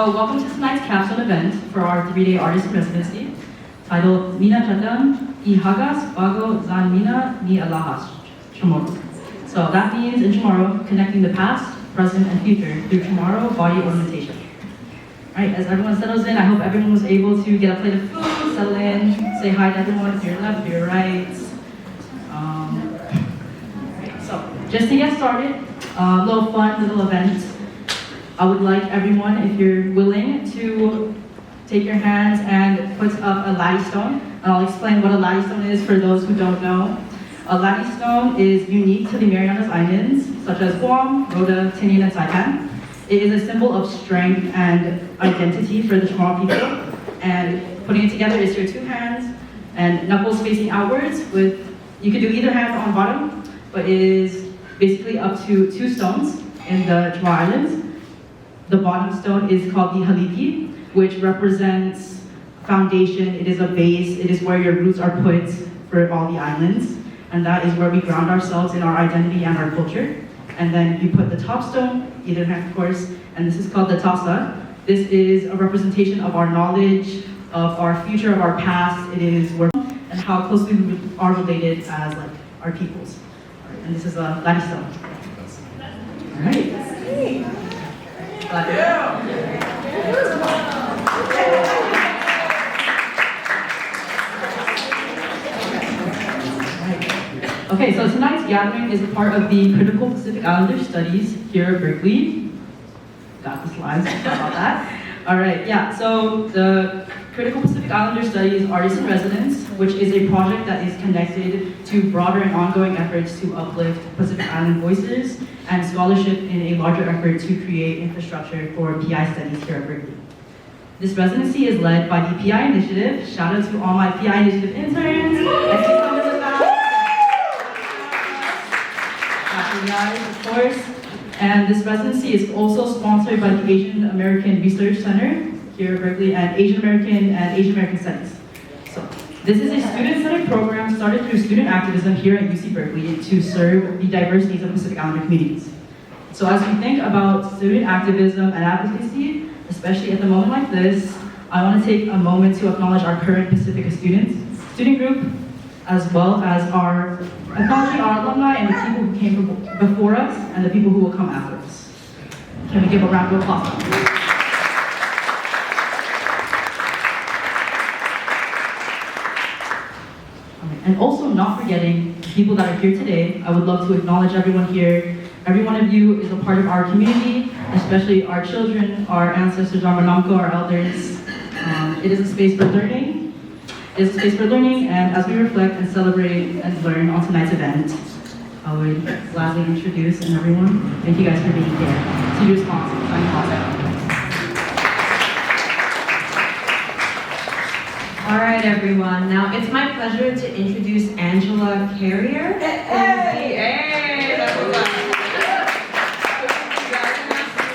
So welcome to tonight's capstone event for our 3-day artist in residency, titled Mina Jatan I Hagas Bago Zan Mina Ni Alåhas, CHamoru. So that means in Chamorro, connecting the past, present, and future through Chamorro body ornamentation. Alright, as everyone settles in, I hope everyone was able to get a plate of food, settle in, say hi to everyone to your left, to your right. So, just to get started, a little fun, little event. I would like everyone, if you're willing, to take your hands and put up a laddie stone. And I'll explain what a laddie stone is for those who don't know. A laddie stone is unique to the Marianas Islands, such as Guam, Rota, Tinian, and Saipan. It is a symbol of strength and identity for the Chamorro people. And putting it together is your two hands and knuckles facing outwards with, you could do either hand on bottom, but it is basically up to 2 stones in the Chamorro Islands. The bottom stone is called the haliki, which represents foundation. It is a base. It is where your roots are put for all the islands. And that is where we ground ourselves in our identity and our culture. And then you put the top stone, either hand of course, and this is called the tasa. This is a representation of our knowledge, of our future, of our past. It is where and how closely we are related as like our peoples. Right, and this is a laddie stone. All right. Okay, so tonight's gathering is a part of the Critical Pacific Islander Studies here at Berkeley. Got the slides, sorry about that. All right, yeah, so the Critical Pacific Islander Studies Artists in Residence, which is a project that is connected to broader and ongoing efforts to uplift Pacific Island voices and scholarship in a larger effort to create infrastructure for PI studies here at Berkeley. This residency is led by the PI Initiative. Shout out to all my PI Initiative interns. I see some in the back. Guys, of course. And this residency is also sponsored by the Asian American Research Center here at Berkeley and Asian American Studies. So this is a student-centered program started through student activism here at UC Berkeley to serve the diverse needs of Pacific Islander communities. So as we think about student activism and advocacy, especially at the moment like this, I want to take a moment to acknowledge our current Pacifica student group, as well as acknowledging our alumni and the people who came before us and the people who will come after us. Can we give a round of applause? And also not forgetting the people that are here today. I would love to acknowledge everyone here. Every one of you is a part of our community, especially our children, our ancestors, our manamko, our elders. It is a space for learning. It is a space for learning, and as we reflect and celebrate and learn on tonight's event, I would gladly introduce everyone. Thank you guys for being here. To your sponsors, signing off. All right, everyone. Now it's my pleasure to introduce Angela Carrier.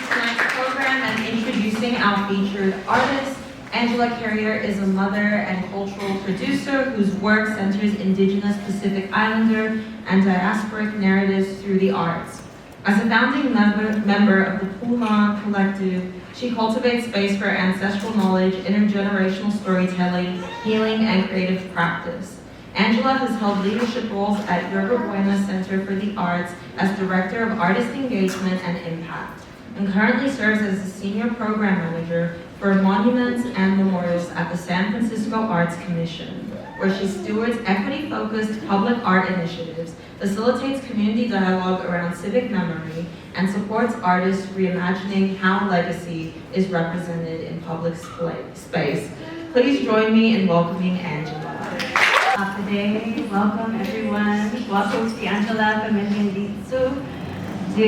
Tonight's program and introducing our featured artist. Angela Carrier is a mother and cultural producer whose work centers indigenous Pacific Islander and diasporic narratives through the arts. As a founding member of the Guåhan collective, she cultivates space for ancestral knowledge, intergenerational storytelling, healing, and creative practice. Angela has held leadership roles at Yerba Buena Center for the Arts as Director of Artist Engagement and Impact, and currently serves as the Senior Program Manager for Monuments and Memorials at the San Francisco Arts Commission, where she stewards equity-focused public art initiatives, facilitates community dialogue around civic memory, and supports artists reimagining how legacy is represented in public space. Please join me in welcoming Angela. Today, welcome everyone. Welcome to Angela Femenditsu. To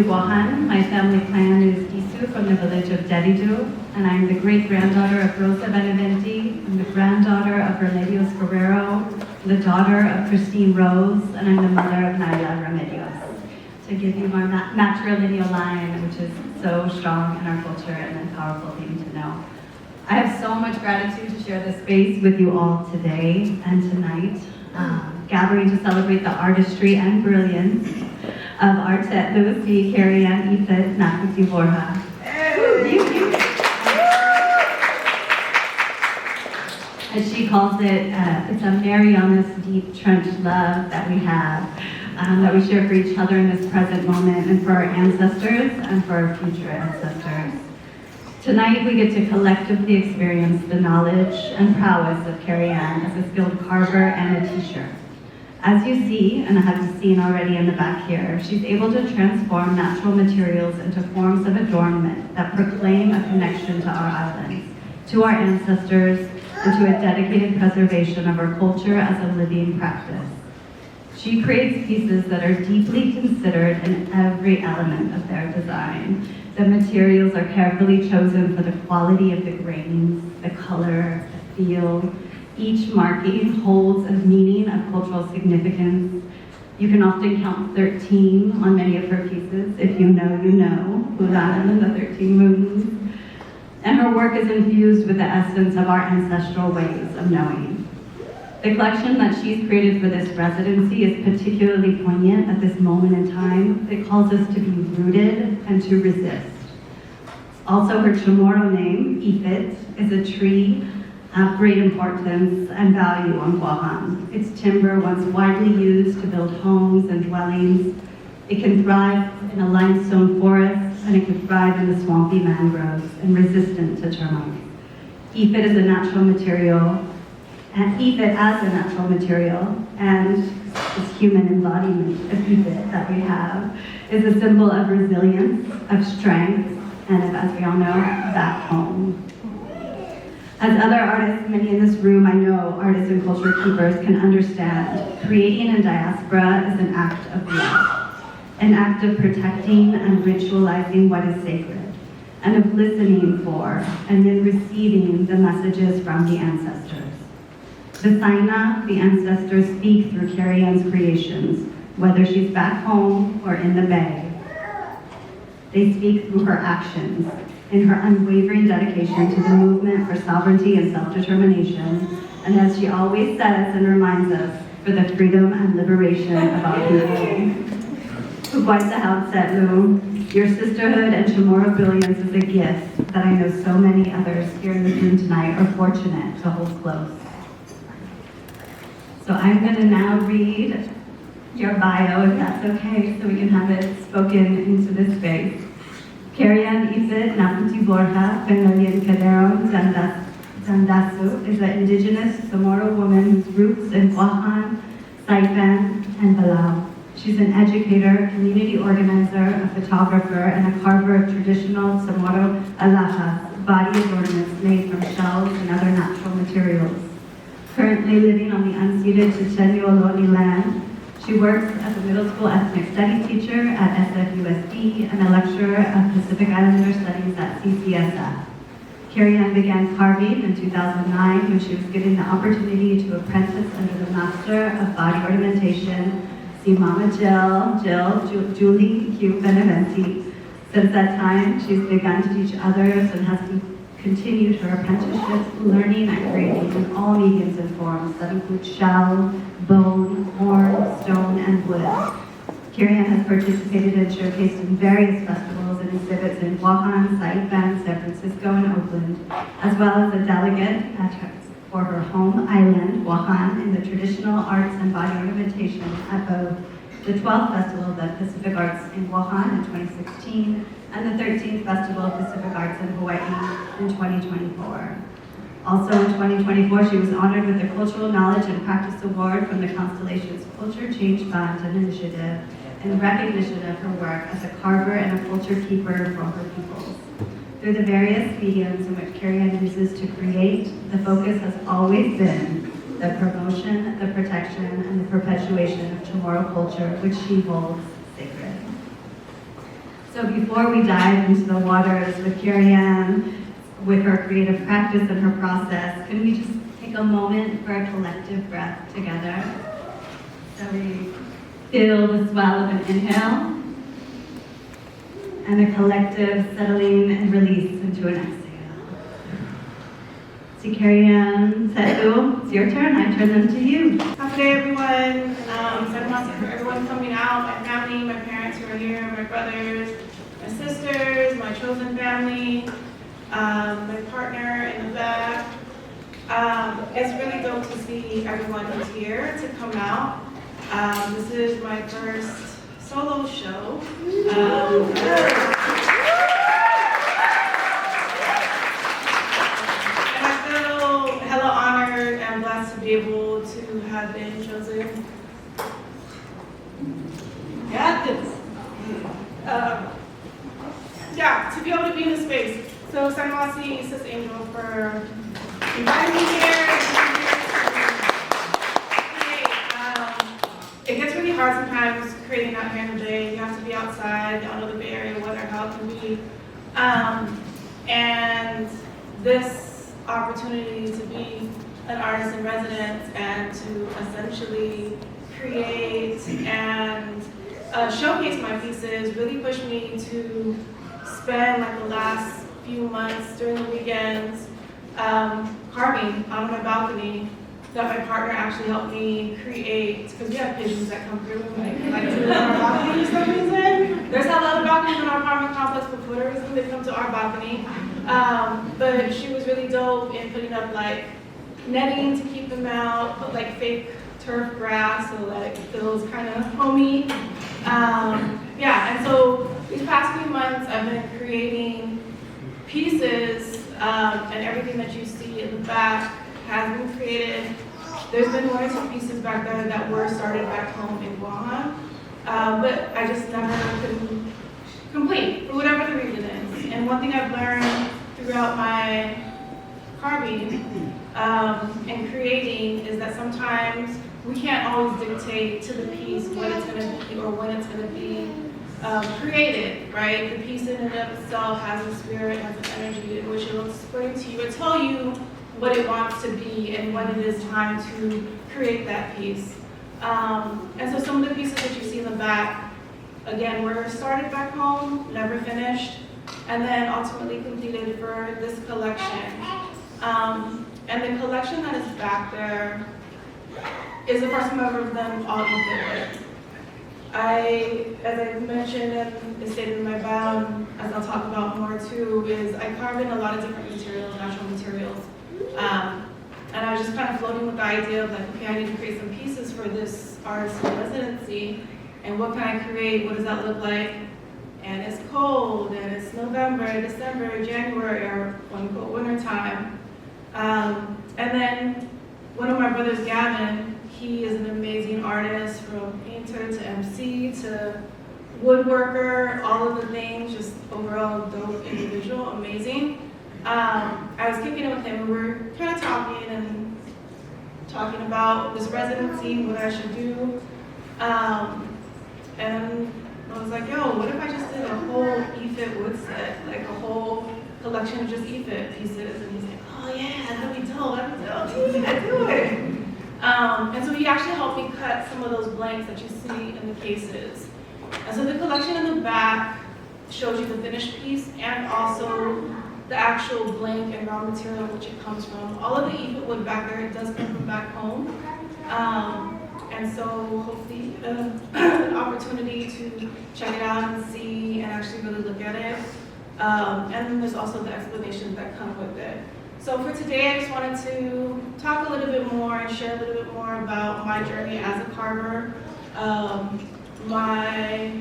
Guåhan. My family clan is Isu from the village of Dedidu, and I'm the great-granddaughter of Rosa Beneventi. I'm the granddaughter of Remedios Guerrero, the daughter of Christine Rose, and I'm the mother of Naila Remedios. To give you our matrilineal line, which is so strong in our culture and a powerful thing to know. I have so much gratitude to share this space with you all today and tonight, gathering to celebrate the artistry and brilliance of Artet Lucy, Kerri Ann, Ifit, Nakuti Borja. As she calls it, it's a Mariana's deep trench love that we have, that we share for each other in this present moment and for our ancestors and for our future ancestors. Tonight, we get to collectively experience the knowledge and prowess of Kerri Ann as a skilled carver and a teacher. As you see, and have seen already in the back here, she's able to transform natural materials into forms of adornment that proclaim a connection to our islands, to our ancestors, and to a dedicated preservation of our culture as a living practice. She creates pieces that are deeply considered in every element of their design. The materials are carefully chosen for the quality of the grains, the color, the feel. Each marking holds a meaning of cultural significance. You can often count 13 on many of her pieces. If you know, you know. Guåhan and the 13 moons. And her work is infused with the essence of our ancestral ways of knowing. The collection that she's created for this residency is particularly poignant at this moment in time. It calls us to be rooted and to resist. Also, her CHamoru name, Ifit, is a tree of great importance and value on Guåhan. Its timber once widely used to build homes and dwellings. It can thrive in a limestone forest, and it can thrive in the swampy mangroves and resistant to termites. Ifit is a natural material, and Ifit as a natural material, and this human embodiment of Ifit that we have, is a symbol of resilience, of strength, and of, as we all know, back home. As other artists, many in this room I know, artists and culture keepers, can understand, creating in diaspora is an act of love, an act of protecting and ritualizing what is sacred, and of listening for and then receiving the messages from the ancestors. The Saina, the ancestors, speak through Kerri Ann's creations, whether she's back home or in the Bay. They speak through her actions, in her unwavering dedication to the movement for sovereignty and self-determination, and as she always says and reminds us, for the freedom and liberation of our people. Your sisterhood and CHamoru brilliance is a gift that I know so many others here in the room tonight are fortunate to hold close. So I'm going to now read your bio, if that's okay, so we can have it spoken into this space. Kerri Ann Ifit Naputi Borja, Penalian Caderon Zandasu, is an indigenous CHamoru woman whose roots in Guåhan, Saipan, and Belau. She's an educator, community organizer, a photographer, and a carver of traditional CHamoru alåhas, body adornments made from shells and other natural materials. Currently living on the unceded Chochenyo Ohlone land, she works as a middle school ethnic studies teacher at SFUSD and a lecturer of Pacific Islander studies at CCSF. Kerri Ann began carving in 2009 when she was given the opportunity to apprentice under the Master of Body Ornamentation, Mama Julie Q. Beneventi. Since that time, she's begun to teach others and has continued her apprenticeship, learning and creating in all mediums and forms that include shell, bone, horn, stone, and wood. Kerri Ann has participated and showcased in various festivals and exhibits in Guåhan, Saipan, San Francisco, and Oakland, as well as a delegate for her home island, Guåhan, in the traditional arts and body ornamentation at both the 12th Festival of Pacific Arts in Guåhan in 2016 and the 13th Festival of Pacific Arts in Hawaii in 2024. Also in 2024, she was honored with the Cultural Knowledge and Practice Award from the Constellations Culture Change Fund and Initiative in recognition of her work as a carver and a culture keeper for her peoples. Through the various mediums in which Kerri Ann uses to create, the focus has always been the promotion, the protection, and the perpetuation of CHamoru culture, which she holds sacred. So before we dive into the waters with Kerri Ann, with her creative practice and her process, can we just take a moment for a collective breath together? So we feel the swell of an inhale, and a collective settling and release into an exhale. So Kerri Ann, Setu, it's your turn. I turn them to you. Happy day, everyone. For everyone coming out, my family, my parents who are here, my brothers, my sisters, my chosen family, my partner in the back, it's really dope to see everyone who's here to come out. This is my first solo show. And I feel hella honored and blessed to be able to have been chosen. Got this. Yeah, to be able to be in this space. So Sanmasi, Sis Angel, for inviting me here. It gets really hard sometimes creating out here in the Bay. You have to be outside, y'all know the Bay Area weather, how it can be. And this opportunity to be an artist in residence and to essentially create and showcase my pieces really pushed me to spend like the last few months during the weekends carving on my balcony that my partner actually helped me create, because we have pigeons that come through and like to live on our balcony for some reason. There's a lot of balconies in our apartment complex, but for whatever reason they come to our balcony. But she was really dope in putting up like netting to keep them out, put like fake turf grass so like it feels kind of homey. Yeah, and so these past few months I've been creating pieces and everything that you see in the back has been created. There's been one or two pieces back there that were started back home in Guåhan, but I just never could complete for whatever the reason is. And one thing I've learned throughout my carving and creating is that sometimes we can't always dictate to the piece what it's going to be or when it's going to be created, right? The piece in and of itself has a spirit, has an energy in which it will explain to you and tell you what it wants to be and when it is time to create that piece. And so some of the pieces that you see in the back, again, were started back home, never finished, and then ultimately completed for this collection. And the collection that is back there is the first time I've ever done all Ifit work. As I mentioned and is stated in my bio, as I'll talk about more too, is I carve in a lot of different materials, natural materials. And I was just kind of floating with the idea of like, okay, I need to create some pieces for this artist in residency, and what can I create? What does that look like? And it's cold, and it's November, December, January, or winter time. And then one of my brothers, Gavin, he is an amazing artist, from painter to MC to woodworker, all of the things, just overall dope individual, amazing. I was kicking it with him, and we were kind of talking about this residency, what I should do. And I was like, yo, what if I just did a whole Ifit wood set, like a whole collection of just Ifit pieces? And he's like, oh yeah, that'd be dope, do it. And so he actually helped me cut some of those blanks that you see in the cases. And so the collection in the back shows you the finished piece and also the actual blank and raw material which it comes from. All of the Ifit wood back there, it does come from back home. And so hopefully an opportunity to check it out and see and actually really look at it. And then there's also the explanations that come with it. So for today, I just wanted to talk a little bit more and share a little bit more about my journey as a carver, my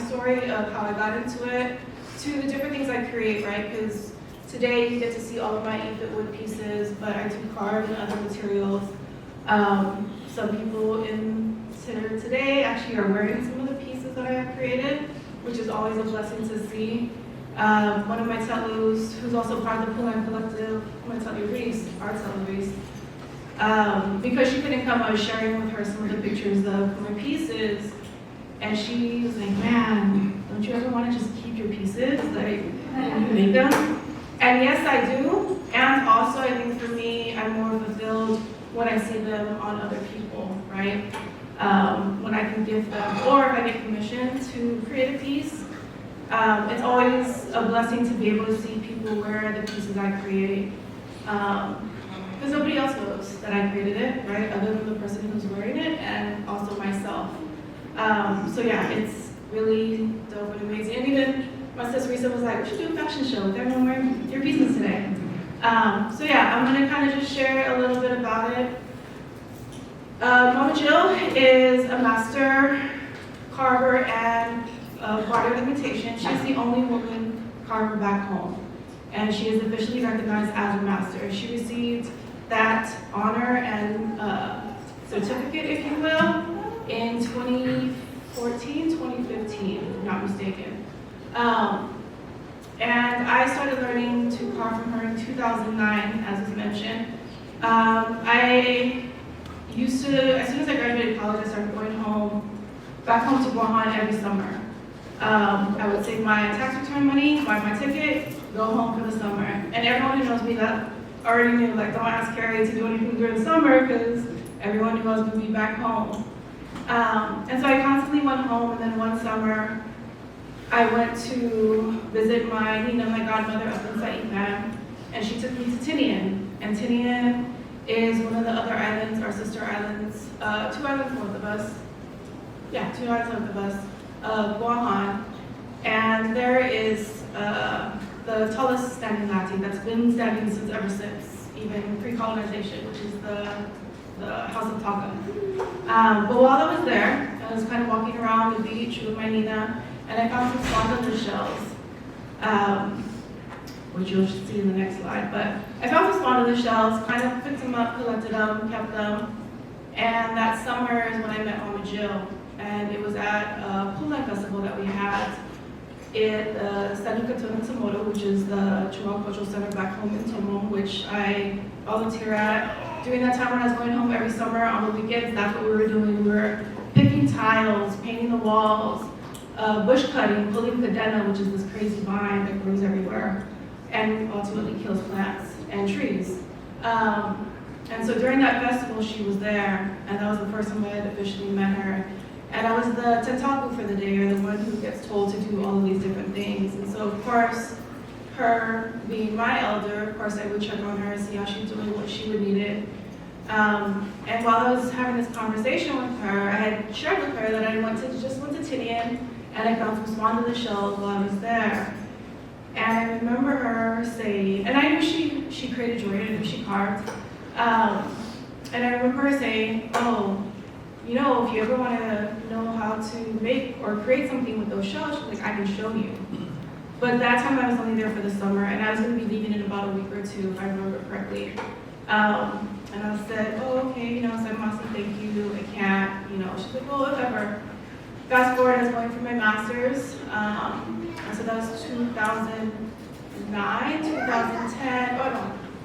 story of how I got into it, to the different things I create, right? Because today you get to see all of my Ifit wood pieces, but I do carve in other materials. Some people in Center today actually are wearing some of the pieces that I have created, which is always a blessing to see. One of my telus, who's also part of the Pulan Collective, my telu Reese, our telu Reese, because she couldn't come, I was sharing with her some of the pictures of my pieces, and she was like, man, don't you ever want to just keep your pieces, like, when you make them? And yes, I do, and also I think for me, I'm more fulfilled when I see them on other people, right? When I can give them, or if I get permission to create a piece, it's always a blessing to be able to see people wear the pieces I create. Because nobody else knows that I created it, right? Other than the person who's wearing it and also myself. So yeah, it's really dope and amazing. And even my sister Risa was like, we should do a fashion show with everyone wearing your pieces today. So yeah, I'm gonna kind of just share a little bit about it. Mama Jill is a master carver and body ornamentation. She's the only woman carver back home, and she is officially recognized as a master. She received that honor and certificate, if you will, in 2014, 2015, if I'm not mistaken. And I started learning to carve from her in 2009, as was mentioned. I used to, as soon as I graduated college, I started going back home to Guåhan every summer. I would save my tax return money, buy my ticket, go home for the summer. And everyone who knows me that already knew, like, don't ask Kerri to do anything during the summer because everyone knew I was going to be back home. And so I constantly went home, and then one summer, I went to visit my Nina, my godmother, up in Ifit, and she took me to Tinian. And Tinian is one of the other islands, our sister islands, 2 islands north of us. Yeah, 2 islands north of us, Guåhan. And there is the tallest standing latte that's been standing since ever since, even pre-colonization, which is the House of Taka. But while I was there, I was kind of walking around the beach with my Nina, and I found some spondylus shells, which you'll see in the next slide. But I found some spondylus shells, kind of picked them up, collected them, kept them. And that summer is when I met Mama Jill. And it was at a Pulan festival that we had at the CHamoru, which is the Chihuahua Cultural Center back home in Tomon, which I volunteer at. During that time when I was going home every summer on the weekends, that's what we were doing. We were picking tiles, painting the walls, bush cutting, pulling cadena, which is this crazy vine that grows everywhere, and ultimately kills plants and trees. And so during that festival, she was there, and that was the first time I had officially met her. And I was the tentaku for the day, or the one who gets told to do all of these different things. And so, of course, her being my elder, of course, I would check on her, see how she's doing, what she would need it. And while I was having this conversation with her, I had shared with her that I just went to Tinian, and I found some spondylus shells while I was there. And I remember her saying, and I knew she created jewelry, I knew she carved. And I remember her saying, oh, you know, if you ever want to know how to make or create something with those shells, she's like, I can show you. But that time I was only there for the summer, and I was going to be leaving in about a week or two, if I remember correctly. And I said, oh, okay, you know, I said, Masi, thank you, I can't, you know. She's like, well, whatever. Fast forward, I was going for my master's, and so that was 2009,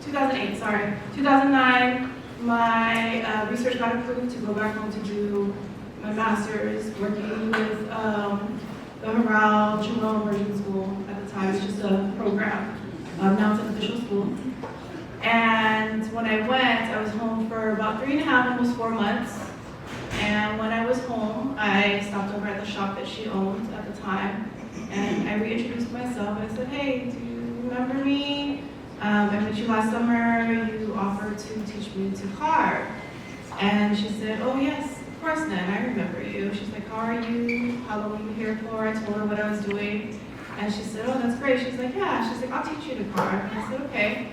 2008, sorry. 2009, my research got approved to go back home to do my master's, working with the CHamoru immersion school at the time. It's just a program. Now it's an official school. And when I went, I was home for about 3.5, almost 4 months. And when I was home, I stopped over at the shop that she owned at the time. And I reintroduced myself. I said, hey, do you remember me? I met you last summer. You offered to teach me to carve. And she said, oh, yes, of course, then. I remember you. She's like, how are you? How long were you here for? I told her what I was doing. And she said, oh, that's great. She's like, yeah. She's like, I'll teach you to carve. And I said, okay.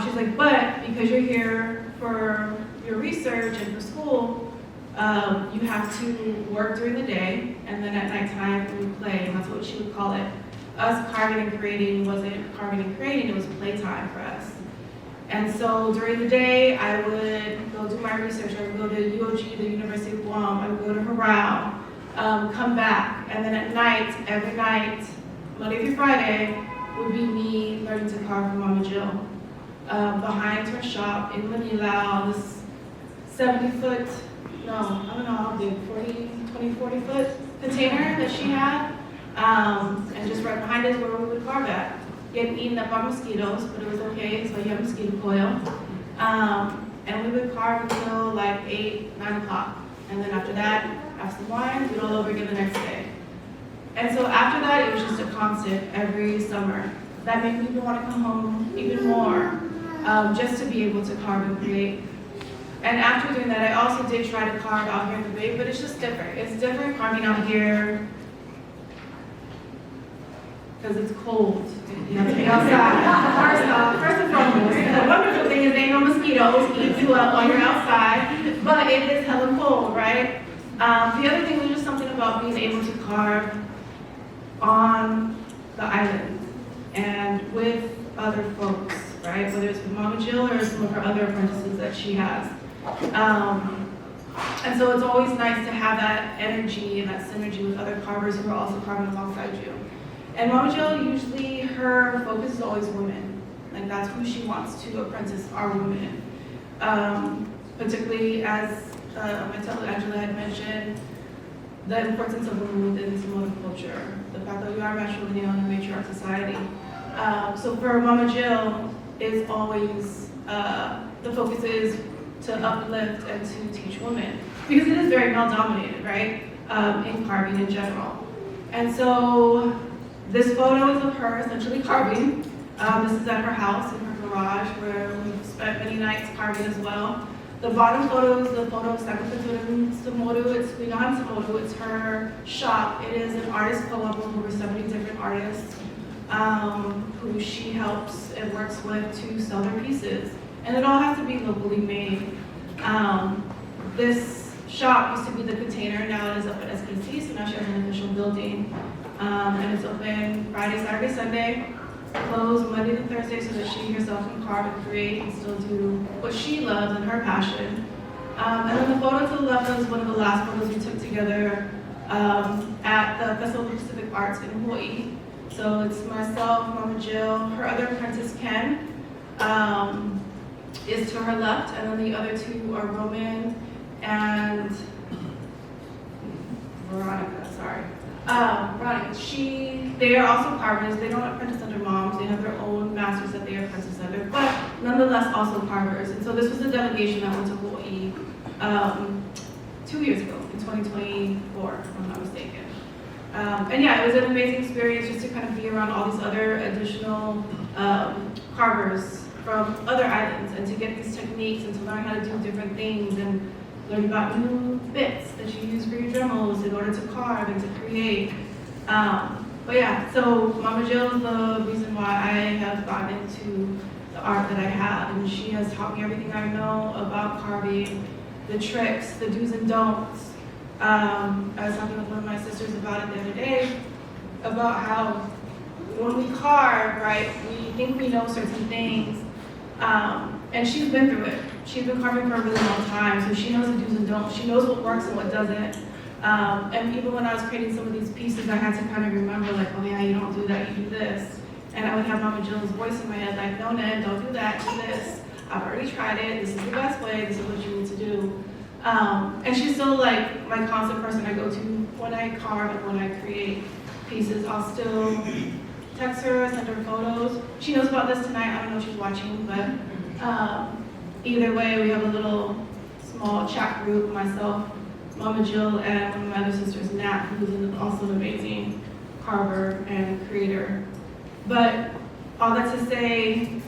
She's like, but because you're here for your research and for school, you have to work during the day, and then at nighttime we play, and that's what she would call it. Us carving and creating wasn't carving and creating, it was playtime for us. And so during the day, I would go do my research. I would go to UOG, the University of Guam. I would go to Harao, come back, and then at night, every night, Monday through Friday, would be me learning to carve for Mama Jill. Behind her shop in Belau, this 70-foot, no, I don't know how big, 40 foot container that she had. And just right behind us where we would carve at. Getting eaten up by mosquitoes, but it was okay, so you have mosquito coil. And we would carve until like 8, 9 o'clock. And then after that, have some wine, do it all over again the next day. And so after that, it was just a constant every summer. That made me want to come home even more, just to be able to carve and create. And after doing that, I also did try to carve out here in the Bay, but it's just different. It's different carving out here because it's cold. You have to be outside. First and foremost, the wonderful thing well while you're outside, but it is hella cold, right? The other thing was just something about being able to carve on the island and with other folks, right? Whether it's with Mama Jill or some of her other apprentices that she has. And so it's always nice to have that energy and that synergy with other carvers who are also carving alongside you. And Mama Jill, usually her focus is always women. Like that's who she wants to apprentice our women. Particularly as my fellow Angela had mentioned, the importance of women within Samoan culture, the fact that we are matrilineal and a matriarch society. So for Mama Jill, it's always, the focus is to uplift and to teach women, because it is very male-dominated, right, in carving in general. And so this photo is of her essentially carving. This is at her house in her garage where we've spent many nights carving as well. The bottom photo is the photo of CHamoru. It's Guåhan CHamoru. It's her shop. It is an artist co-op of over 70 different artists who she helps and works with to sell their pieces. And it all has to be locally made. This shop used to be the container. Now it is up at SPC, so now she has an official building. And it's open Friday, Saturday, Sunday. Closed Monday to Thursday so that she herself can carve and create and still do what she loves and her passion. And then the photo to the left is one of the last photos we took together at the Festival of Pacific Arts in Hawaii. So it's myself, Mama Jill, her other apprentice Ken is to her left, and then the other two are Womyn and Veronica, sorry. Veronica, they are also carvers. They don't apprentice under moms. They have their own masters that they apprentice under, but nonetheless also carvers. And so this was a delegation that went to Hawaii 2 years ago, in 2024, if I'm not mistaken. And yeah, it was an amazing experience just to kind of be around all these other additional carvers from other islands and to get these techniques and to learn how to do different things and learn about new bits that you use for your Dremels in order to carve and to create. But yeah, so Mama Jill is the reason why I have gotten into the art that I have, and she has taught me everything I know about carving, the tricks, the do's and don'ts. I was talking with one of my sisters about it the other day, about how when we carve, right, we think we know certain things, and she's been through it. She's been carving for a really long time, so she knows the do's and don'ts. She knows what works and what doesn't. And even when I was creating some of these pieces, I had to kind of remember, like, oh yeah, you don't do that, you do this. And I would have Mama Jill's voice in my head, like, no, Ned, don't do that, do this. I've already tried it, this is the best way, this is what you need to do. And she's still like my constant person I go to when I carve and when I create pieces. I'll still text her, send her photos. She knows about this tonight, I don't know if she's watching, but either way, we have a little small chat group, myself, Mama Jill, and one of my other sisters, Nat, who's also an amazing carver and creator. But all that to say,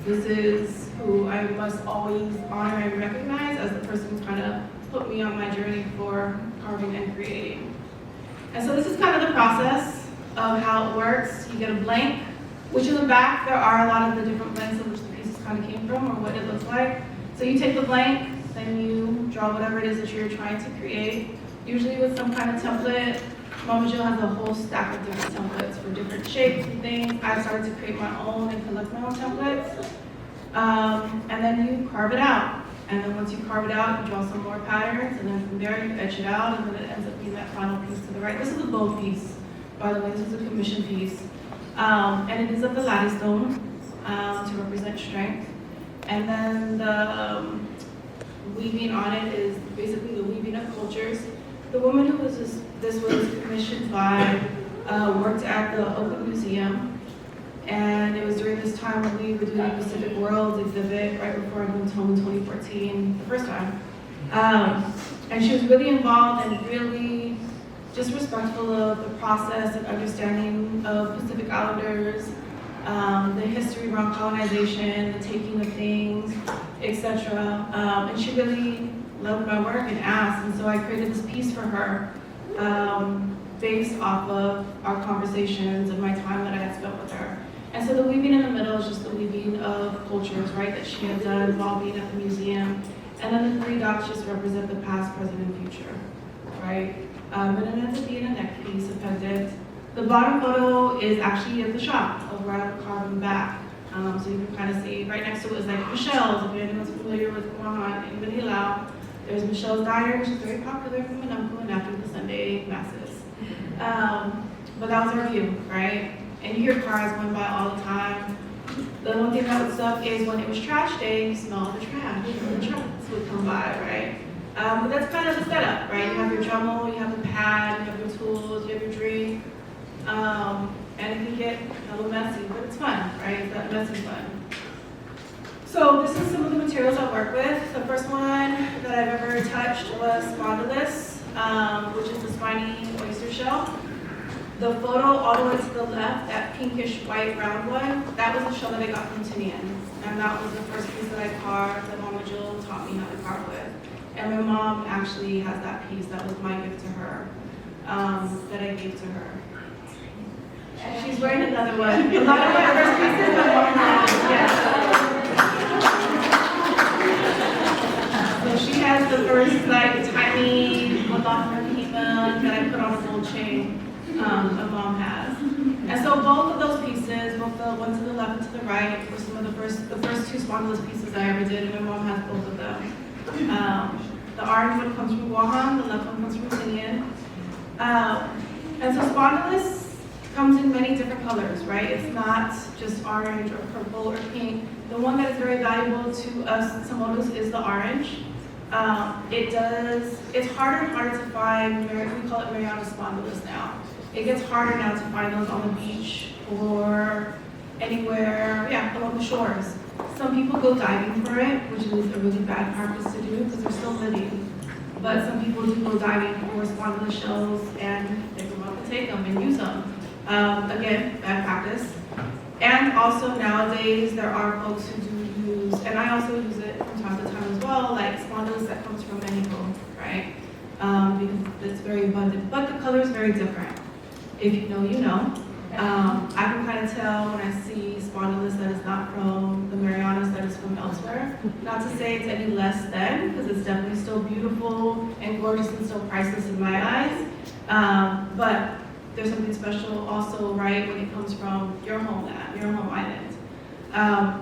this is who I must always honor and recognize as the person who kind of put me on my journey for carving and creating. And so this is kind of the process of how it works. You get a blank, which in the back there are a lot of the different blanks of which the pieces kind of came from or what it looks like. So you take the blank, then you draw whatever it is that you're trying to create, usually with some kind of template. Mama Jill has a whole stack of different templates for different shapes and things. I've started to create my own and collect my own templates. And then you carve it out. And then once you carve it out, you draw some more patterns, and then from there you etch it out, and then it ends up being that final piece to the right. This is a bold piece, by the way. This is a commission piece. And it is of the lattice stone to represent strength. And then the weaving on it is basically the weaving of cultures. The woman who was this was commissioned by worked at the Oakland Museum, and it was during this time when we were doing the Pacific Worlds exhibit right before I moved home in 2014, the first time. And she was really involved and really just respectful of the process and understanding of Pacific Islanders, the history around colonization, the taking of things, etc. And she really loved my work and asked, and so I created this piece for her based off of our conversations and my time that I had spent with her. And so the weaving in the middle is just the weaving of cultures, right, that she had done while being at the museum. And then the 3 dots just represent the past, present, and future, right? And it ends up being a neck piece, a pendant. The bottom photo is actually in the shop of where I would carve in the back. So you can kind of see right next to it is like Michelle's, if anyone's familiar with Guåhan in Belau. There's Michelle's Diner, which is very popular for Manamco after the Sunday masses. But that was our view, right? And you hear cars going by all the time. The one thing that would suck is when it was trash day, you smell the trash, and the trucks would come by, right? But that's kind of the setup, right? You have your Dremel, you have the pad, you have your tools, you have your drink, and it can get a little messy, but it's fun, right? It's that messy fun. So this is some of the materials I work with. The first one that I've ever touched was spondylus, which is the spiny oyster shell. The photo all the way to the left, that pinkish white round one, that was a shell that I got from Tinian. And that was the first piece that I carved that Mama Jill taught me how to carve with. And my mom actually has that piece. That was my gift to her, that I gave to her. And she's wearing another one. A lot of my first pieces, my mom has, yes. So she has the first like tiny Guåhan pima that I put on a gold chain. My mom has. And so both of those pieces, both the one to the left and to the right, were some of the first 2 spondylus pieces I ever did, and my mom has both of them. The orange one comes from Guåhan, the left one comes from Tinian. And so spondylus comes in many different colors, right? It's not just orange or purple or pink. The one that is very valuable to us CHamoru is the orange. It's harder and harder to find, we call it Mariana spondylus now. It gets harder now to find those on the beach or anywhere, along the shores. Some people go diving for it, which is a really bad practice to do because they're still living. But some people do go diving for spondylus shells and they come out and take them and use them. Again, bad practice. And also nowadays there are folks who do use, and I also use it from time to time as well, like spondylus that comes from Mexico, right? Because it's very abundant, but the color is very different. If you know, you know. I can kind of tell when I see spondylus that is not from the Marianas, that is from elsewhere. Not to say it's any less than, because it's definitely still beautiful and gorgeous and still priceless in my eyes. But there's something special also, right, when it comes from your homeland, your home island.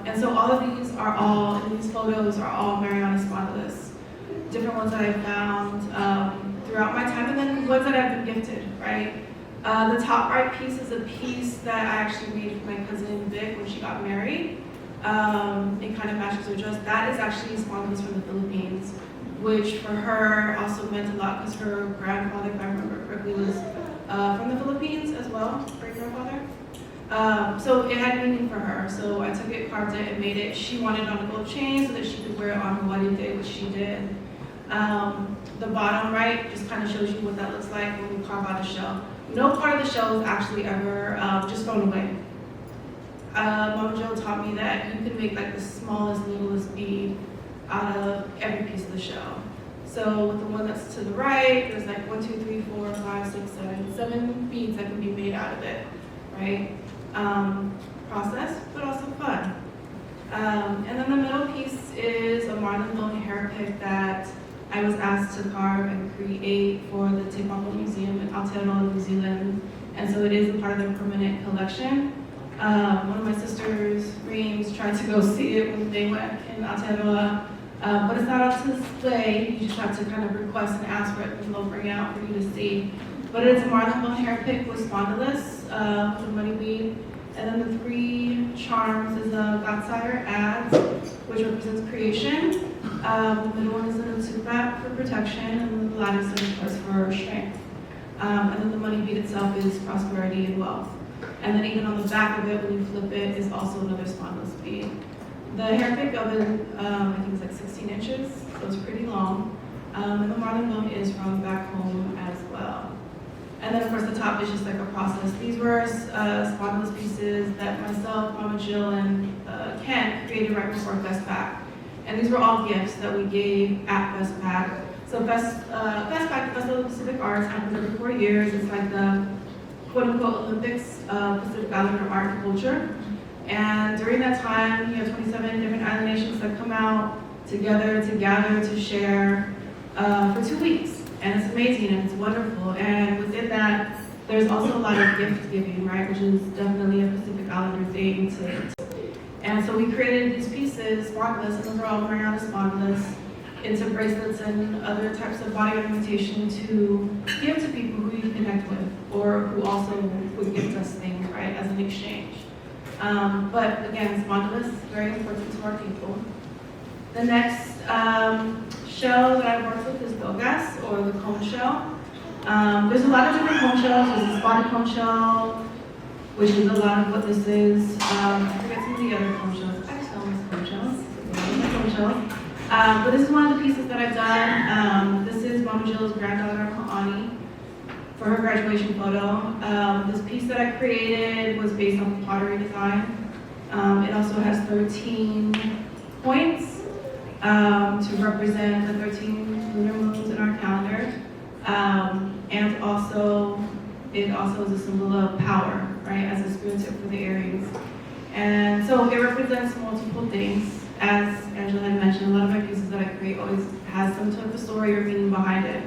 And so all of these are all, and these photos are all Mariana spondylus. Different ones that I found throughout my time, and then ones that I've been gifted, right? The top right piece is a piece that I actually made for my cousin Vic when she got married. It kind of matches her dress. That is actually spondylus from the Philippines, which for her also meant a lot because her grandfather, if I remember correctly, was from the Philippines as well, great-grandfather. So it had meaning for her. So I took it, carved it, and made it. She wanted it on a gold chain so that she could wear it on her wedding day, which she did. The bottom right just kind of shows you what that looks like when we carve out a shell. No part of the shell is actually ever just thrown away. Mama Jill taught me that you can make like the smallest, littlest bead out of every piece of the shell. So with the one that's to the right, there's like 1, 2, 3, 4, 5, 6, 7 beads that can be made out of it, right? Process, but also fun. And then the middle piece is a marlin bone hair pick that I was asked to carve and create for the Te Museum in Aotearoa, New Zealand. And so it is a part of their permanent collection. One of my sisters, Reams, tried to go see it when they went in Aotearoa. But it's not on display. You just have to kind of request and ask for it, and they'll bring it out for you to see. But it's a marlin bone hair pick with spondylus, with a money bead. And then the 3 charms is a Godsider adze, which represents creation. The middle one is an Atsupat for protection, and then the latter is of course for strength. And then the money bead itself is prosperity and wealth. And then even on the back of it, when you flip it, is also another spondylus bead. The hair pick of it, I think it's like 16 inches, so it's pretty long. And the marlin bone is from back home as well. And then of course the top is just like a process. These were spondylus pieces that myself, Mama Jill, and Ken created right before Festpac. And these were all gifts that we gave at Festpac. So Festpac, the Festival of Pacific Arts, happens every 4 years. It's like the quote-unquote Olympics of Pacific Islander art and culture. And during that time, you have 27 different island nations that come out together to gather, to share for 2 weeks. And it's amazing and it's wonderful. And within that, there's also a lot of gift giving, right? Which is definitely a Pacific Islander thing And so we created these pieces, spangless, and those are all Mariana spangless, into bracelets and other types of body ornamentation to give to people who you connect with, or who also would gift us things, right, as an exchange. But again, spangless, very important to our people. The next shell that I worked with is Dogas, or the cone shell. There's a lot of different cone shells. There's a spotted cone shell, which is a lot of what this is. I forget some of the other cone shells. I just know it's cone shells. But this is one of the pieces that I've done. This is Mama Jill's granddaughter, Ani, for her graduation photo. This piece that I created was based on pottery design. It also has 13 points to represent the 13 lunar moons in our calendar. And also, it also is a symbol of power, right, as a spirit tip for the Aries. And so it represents multiple things. As Angela had mentioned, a lot of my pieces that I create always has some type of story or meaning behind it.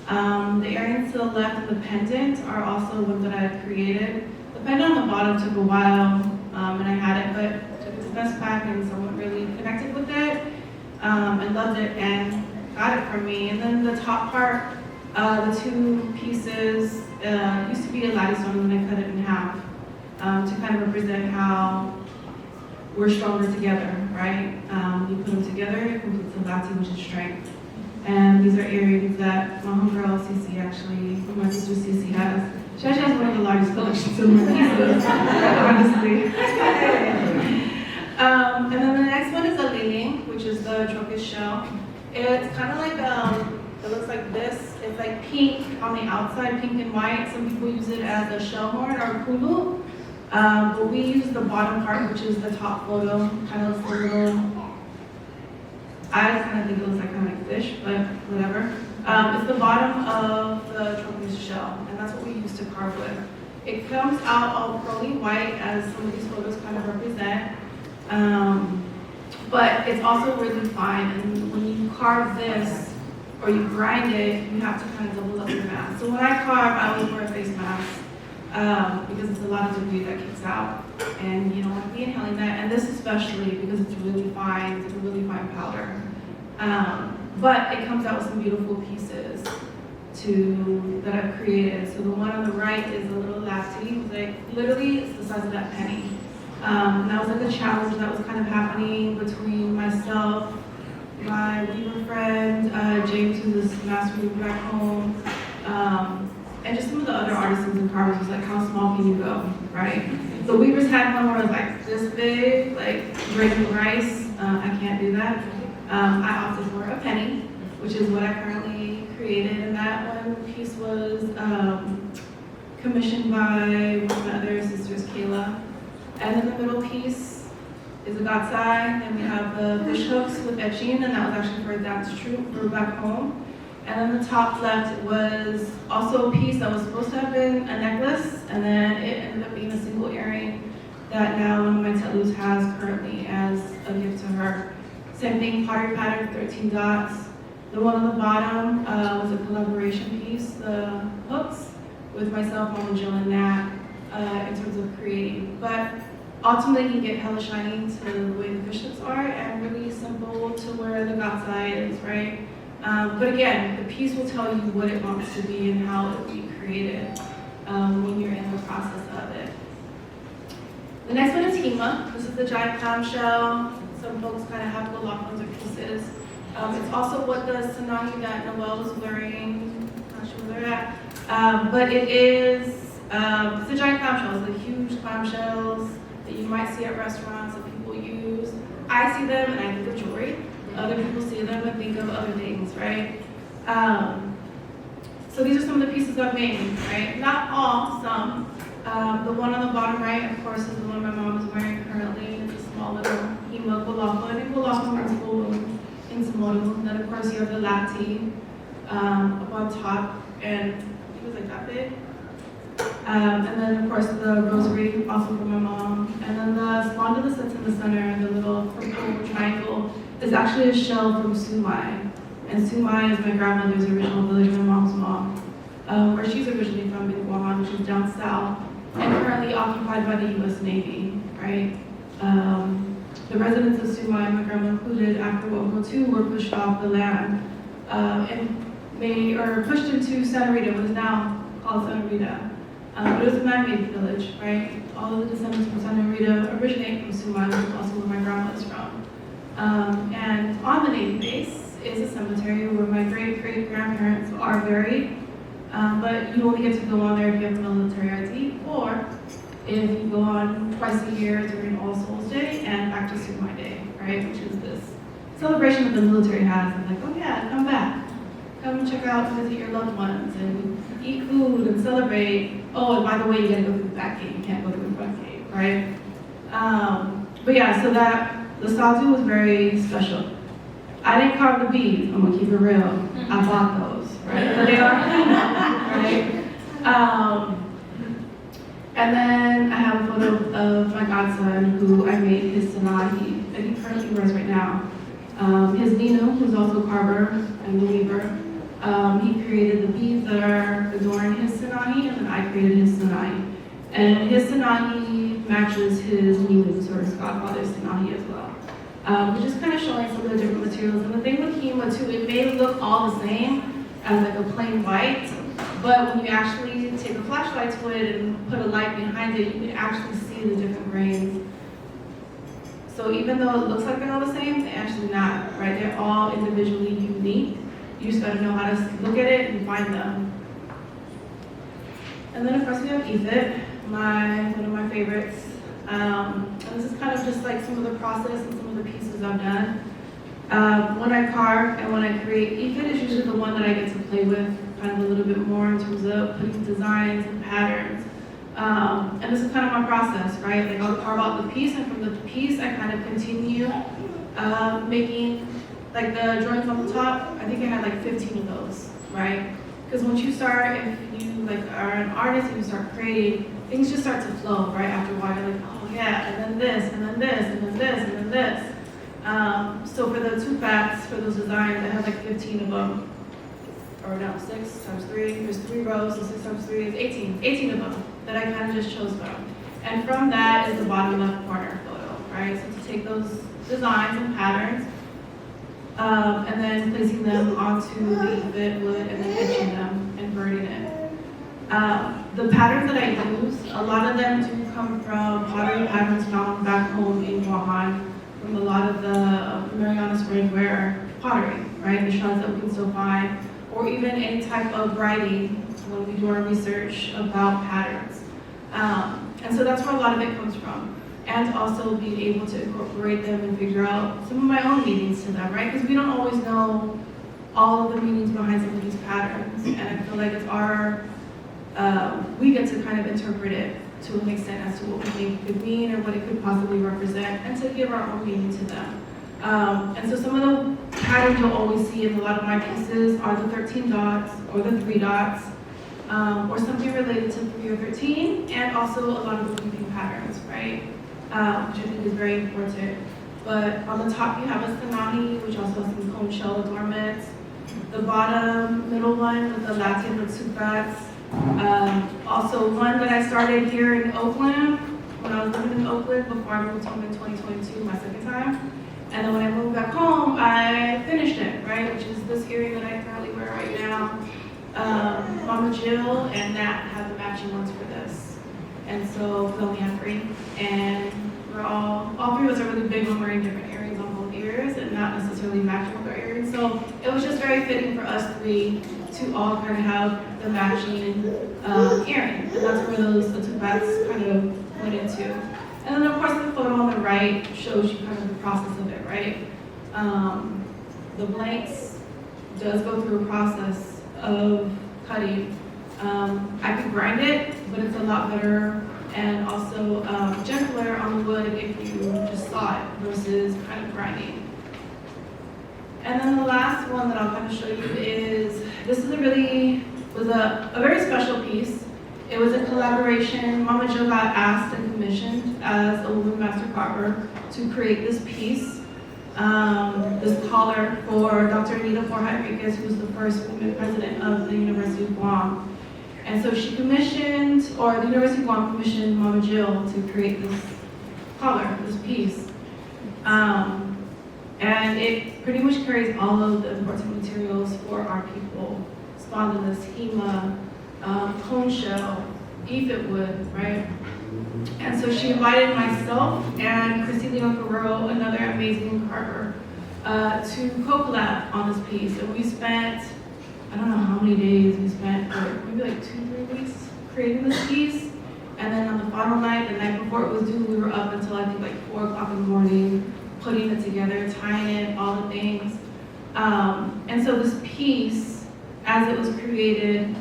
The earrings to the left and the pendant are also ones that I had created. The pendant on the bottom took a while, and I had it, but took it to Best Pack, and someone really connected with it and loved it and got it from me. And then the top part, the two pieces used to be a lattice stone, and then I cut it in half to kind of represent how we're stronger together, right? You put them together, it completes the Lati, which is strength. And these are earrings that my homegirl Cece actually, my sister Cece has. She actually has one of the largest collections of my pieces, honestly. And then the next one is a liling, which is the trocus shell. It's kind of like, it looks like this. It's like pink on the outside, pink and white. Some people use it as a shell horn or a kulu. But we use the bottom part, which is the top photo, kind of looks a little, I kind of think it looks like kind of like fish, but whatever. It's the bottom of the trocus shell, and that's what we use to carve with. It comes out all pearly white, as some of these photos kind of represent, but it's also really fine, and when you carve this, or you grind it, you have to kind of double up your mask. So when I carve, I always wear a face mask. Because it's a lot of debris that kicks out, and you don't want to be inhaling that. And this especially because it's really fine, it's a really fine powder. But it comes out with some beautiful pieces that I've created. So the one on the right is a little lati, like literally it's the size of that penny. And that was like a challenge that was kind of happening between myself, my weaver friend, James, who's this master weaver back home. And just some of the other artisans and carvers was like, how small can you go, right? The weavers had one where it was like this big, like breaking rice. I can't do that. I opted for a penny, which is what I currently created. And that one piece was commissioned by one of my other sisters, Kayla. And then the middle piece is a gatsai. And we have the fish hooks with etching, and that was actually for a dance troupe for back home. And then the top left was also a piece that was supposed to have been a necklace, and then it ended up being a single earring that now one of my telus has currently as a gift to her. Same thing, pottery pattern, 13 dots. The one on the bottom was a collaboration piece, the hooks, with myself, Mama Jill, and Nat, in terms of creating. But ultimately, you can get hella shiny to the way the fish hooks are, and really simple to where the gatsai is, right? But again, the piece will tell you what it wants to be and how it will be created when you're in the process of it. The next one is Hema. This is the giant clamshell. Some folks kind of have Guåhan or pieces. It's also what the Sanani that Noelle was wearing. Not sure where they're at. But it is, it's a giant clamshell. It's the huge clamshells that you might see at restaurants that people use. I see them and I think of jewelry. Other people see them and think of other things, right? So these are some of the pieces I've made, right? Not all, some. The one on the bottom right, of course, is the one my mom is wearing currently. It's a small little hema Guåhan, and Guåhan means full in CHamoru. And then, of course, you have the lati up on top, and it was like that big. And then of course the rosary, also from my mom. And then the sponge that sits in the center, the little purple triangle, is actually a shell from Sumai. And Sumai is my grandmother's original village, my mom's mom, where she's originally from in Guåhan, which is down south, and currently occupied by the U.S. Navy, right? The residents of Sumai, my grandma included, after World War II, were pushed off the land and pushed into Santa Rita, what is now called Santa Rita. But it was a man-made village, right? All of the descendants from Santa Rita originate from Sumai, which is also where my grandma is from. And on the Navy base is a cemetery where my great-great-grandparents are buried. But you only get to go on there if you have a military ID, or if you go on twice a year during All Souls Day and Back to Sumai Day, right? Which is this celebration that the military has. And like, oh yeah, come back. Come check out, visit your loved ones, and eat food and celebrate. Oh, and by the way, you gotta go through the back gate. You can't go through the front gate, right? But yeah, so the sadu was very special. I didn't carve the beads. I'm gonna keep it real. I bought those, right? But they are right? And then I have a photo of my godson who I made his sanahi that he currently wears right now. His Nino, who's also a carver and a weaver, he created the beads that are adorning his sanahi, and then I created his sanahi. And his sanahi matches his Ninu's, or his godfather's sanahi as well. We're just kind of showing some of the different materials. And the thing with Kima too, it may look all the same as like a plain white, but when you actually take a flashlight to it and put a light behind it, you can actually see the different grains. So even though it looks like they're all the same, they're actually not, right? They're all individually unique. You just gotta know how to look at it and find them. And then of course we have Ifit, one of my favorites. And this is kind of just like some of the process and some of the pieces I've done. When I carve and when I create, Ifit is usually the one that I get to play with kind of a little bit more in terms of putting designs and patterns. And this is kind of my process, right? Like I'll carve out the piece, and from the piece I kind of continue making, like the drawings on the top, I think I had like 15 of those, right? Because once you start, if you like are an artist and you start creating, things just start to flow, right? After a while, you're like, oh yeah, and then this, and then this, and then this, and then this. So for the two bats, for those designs, I had like 15 of them. Or no, 6 times 3, there's 3 rows, so 6 times 3 is 18 of them that I kind of just chose from. And from that is the bottom left corner photo, right? So to take those designs and patterns, and then placing them onto the Ifit wood and then etching them and burning it. The patterns that I use, a lot of them do come from pottery patterns found back home in Guåhan, from a lot of the Marianas Redware pottery, right? The shards that we can still find, or even any type of writing when we do our research about patterns. And so that's where a lot of it comes from. And also being able to incorporate them and figure out some of my own meanings to them, right? Because we don't always know all of the meanings behind some of these patterns. And I feel like it's we get to kind of interpret it to an extent as to what we think it could mean or what it could possibly represent, and to give our own meaning to them. And so some of the patterns you'll always see in a lot of my pieces are the 13 dots or the 3 dots, or something related to 3 or 13, and also a lot of the weaving patterns, right? Which I think is very important. But on the top you have a sanahi, which also has some cone shell adornments. The bottom middle one with the Latin with sukats. Also one that I started here in Oakland, when I was living in Oakland before I moved home in 2022, my second time. And then when I moved back home, I finished it, right? Which is this earring that I currently wear right now. Mama Jill and Nat have the matching ones for this. And so we only have 3. And we're all 3 of us are really big on wearing different earrings on both ears and not necessarily matching with our earrings. So it was just very fitting for us 3 to all kind of have the matching earring. And that's where the 2 bats kind of went into. And then of course the photo on the right shows you kind of the process of it, right? The blanks does go through a process of cutting. I could grind it, but it's a lot better and also gentler on the wood if you just saw it versus kind of grinding. And then the last one that I'll kind of show you is, this is was a very special piece. It was a collaboration. Mama Jill got asked and commissioned as a woman master carver to create this piece, this collar for Dr. Anita Borja, who was the first woman president of the University of Guåhan. And so she commissioned, or the University of Guåhan commissioned Mama Jill to create this collar, this piece. And it pretty much carries all of the important materials for our people. Spondylus, hema, cone shell, Ifit wood, right? And so she invited myself and Christy Leon Guerrero, another amazing carver, to co-collab on this piece. And we spent, I don't know how many days we spent, but maybe like 2-3 weeks creating this piece. And then on the final night, the night before it was due, we were up until I think like 4 o'clock in the morning, putting it together, tying it, all the things. And so this piece, as it was created,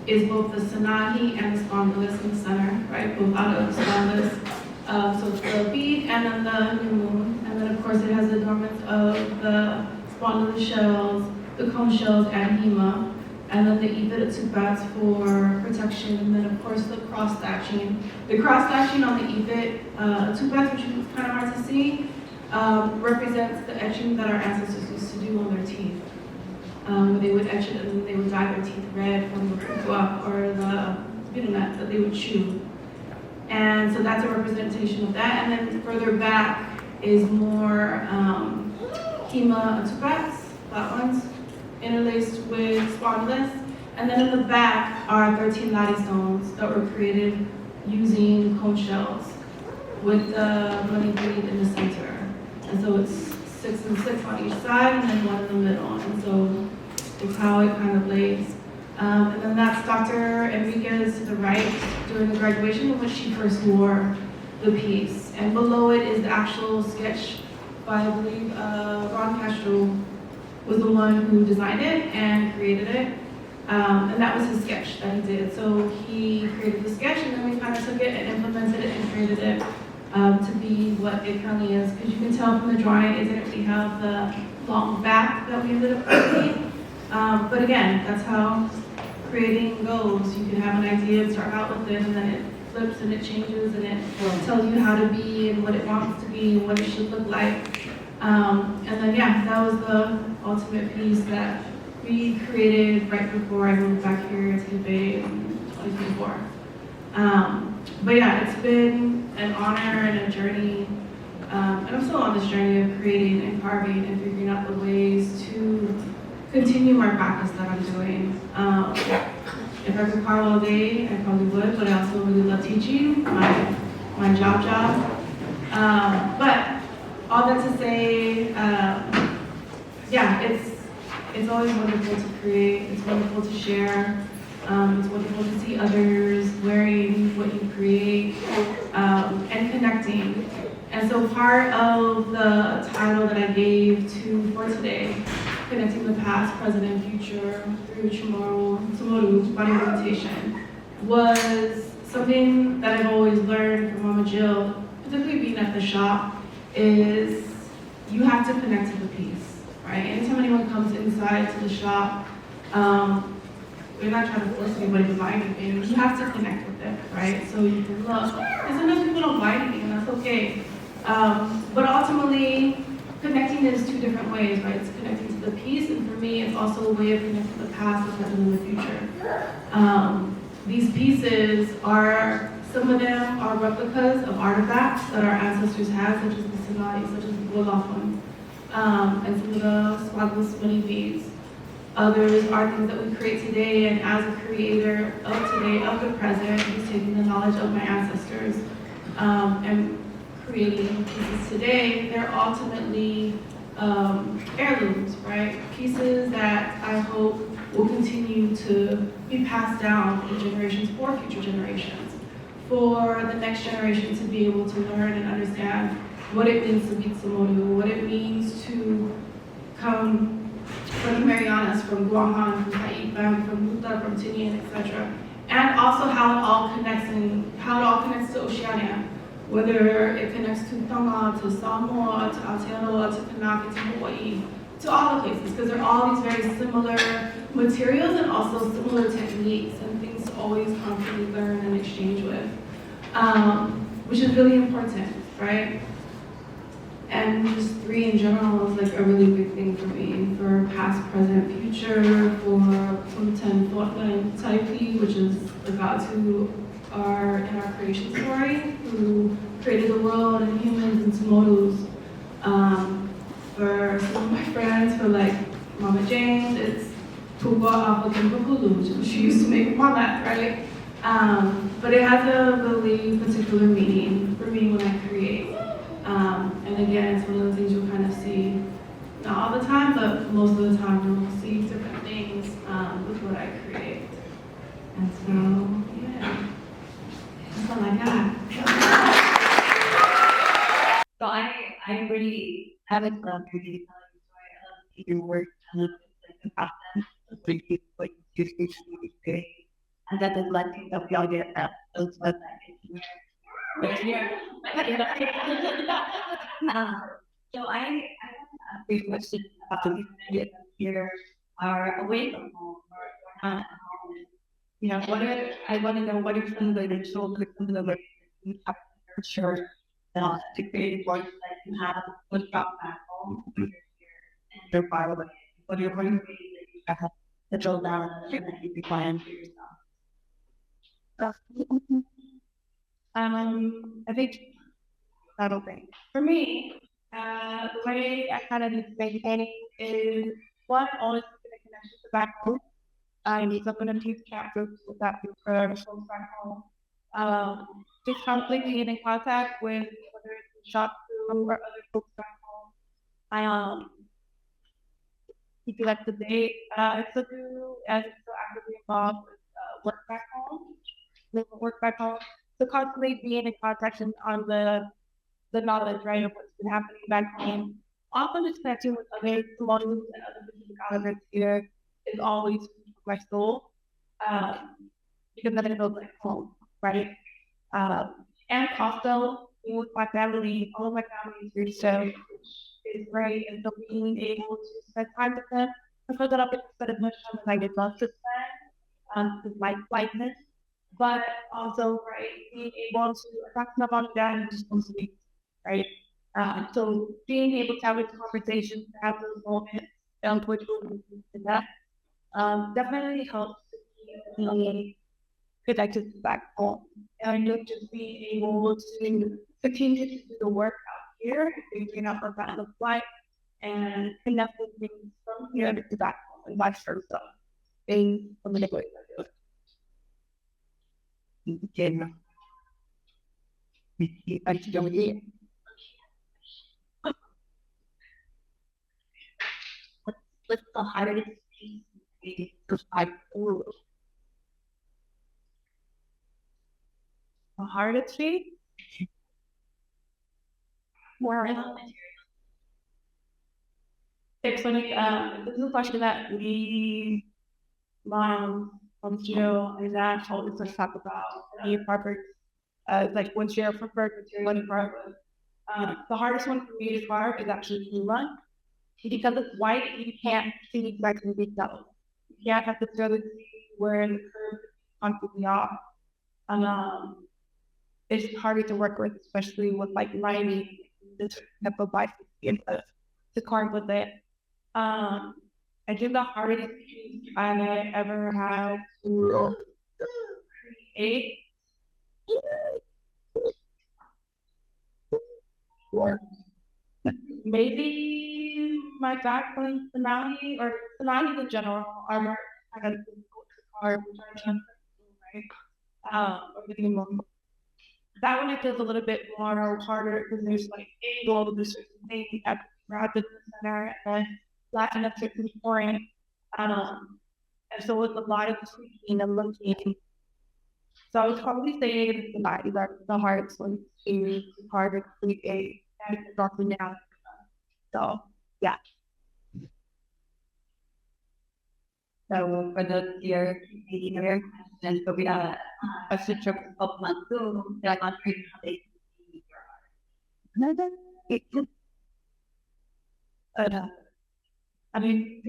is both the sanahi and the spondylus in the center, right? Both out of spondylus. So it's the bead and then the new moon. And then of course it has the adornments of the spondylus shells, the cone shells, and hema. And then the Ifit tsubats for protection. And then of course the cross stitching. The cross stitching on the Ifit tsubats, which is kind of hard to see, represents the etching that our ancestors used to do on their teeth. They would etch it and then they would dye their teeth red from the guap or the nut that they would chew. And so that's a representation of that. And then further back is more hema tsubats, flat ones, interlaced with spondylus. And then in the back are 13 lati stones that were created using cone shells with the money bead in the center. And so it's 6 and 6 on each side and then 1 in the middle. And so it's how it kind of lays. And then that's Dr. Enriquez to the right during the graduation in which she first wore the piece. And below it is the actual sketch by, I believe, Ron Castro was the one who designed it and created it. And that was his sketch that he did. So he created the sketch and then we kind of took it and implemented it and created it to be what it currently is. Because you can tell from the drawing, it didn't really have the long back that we ended up creating. But again, that's how creating goes. You can have an idea and start out with it, and then it flips and it changes, and it tells you how to be and what it wants to be and what it should look like. And then, yeah, that was the ultimate piece that we created right before I moved back here to the Bay in 2024. But yeah, it's been an honor and a journey. And I'm still on this journey of creating and carving and figuring out the ways to continue my practice that I'm doing. If I could carve all day, I probably would, but I also really love teaching, my job. But all that to say, yeah, it's always wonderful to create, it's wonderful to share, it's wonderful to see others wearing what you create, and connecting. And so part of the title that I gave for today, Connecting the Past, Present, and Future through Chamoru, body ornamentation, was something that I've always learned from Mama Jill, particularly being at the shop, is you have to connect to the piece, right? Anytime anyone comes inside to the shop, we're not trying to force anybody to buy anything. You have to connect with it, right? So you can look. And sometimes people don't buy anything, and that's okay. But ultimately, connecting is 2 different ways, right? It's connecting to the piece, and for me, it's also a way of connecting to the past and present and the future. These pieces are, some of them are replicas of artifacts that our ancestors had, such as the Sinai, such as the Guåhan, and some of the spondylus money beads. Others are things that we create today, and as a creator of today, of the present, who's taking the knowledge of my ancestors and creating pieces today, they're ultimately heirlooms, right? Pieces that I hope will continue to be passed down to generations for future generations, for the next generation to be able to learn and understand what it means to be CHamoru, what it means to come from Marianas, from Guåhan, from Ifit, from Huta, from Tinian, etc. And also how it all connects to Oceania, whether it connects to Tonga, to Samoa, to Aotearoa, to Kanaka, to Hawaii, to all the places, because they're all these very similar materials and also similar techniques and things to always constantly learn and exchange with, which is really important, right? And just 3 in general is like a really big thing for me, for past, present, future, for Punten Thotlan Taipi, which is the gods who are in our creation story, who created the world and humans and CHamoru's. For some of my friends, for like Mama Jane, it's Pupa African Pupulu, which she used to make mama, right? But it has a really particular meaning for me when I create. And again, it's one of the things you'll kind of see, not all the time, but most of the time you'll see different things with what I create. And so, yeah, that's all I got. So I really haven't gone through these your work and that is like of the audio those but so I have a question about here are away from home. You know, I want to know what are some of the children that you have for sure to create one that you have put up at home. Their Bible, what you're going to have to drill down and you can plan for yourself. So, I think that'll be for me. The way I kind of make painting is one, always keeping a connection to back home. So I'm going to use cat groups with that group for folks back home. Just constantly being in contact with whether it's shop through or other folks back home. I keep you up to date. I still do as still actively involved with work back home. So constantly being in contact and on the knowledge, right, of what's been happening back home. Often just connecting with other models and other business elements here is always my soul. Because then it feels like home, right? And also being with my family, all of my family is here, so is great, and so being able to spend time with them. I feel that I've spent as much time as I did love to spend, with my likeness, but also, right, being able to talk about that and just speak, right? So being able to have these conversations, to have those moments, which will be that, definitely helps to be connected back home, and just being able to continue to do the work out here, figuring out what that looks like, and connecting things from here to back home and vice versa. Things from the way what's the hardest piece to fight through? The hardest piece? More it's funny, this is a question that we, mom, Chochenyo, and that always talk about any carver, like what's your preferred material to carve with. The hardest one for me to carve is actually womyn. Because it's white, you can't see exactly the details. You can't have to really see where the curve is completely off. It's harder to work with, especially with like lighting, this type of light to carve with it. I think the hardest piece I ever had to create maybe my background tsunami or tsunamis in general are more kind of difficult to carve, right? That one it feels a little bit more harder because there's like angle, there's certain things you have to grab in the center and flatten a certain point. And so it's a lot of tweaking and looking. So I would probably say the body that's the hardest one to harder to create and dropping down. So yeah. So for the year, and so we have a switch of months soon, that I'm pretty I mean,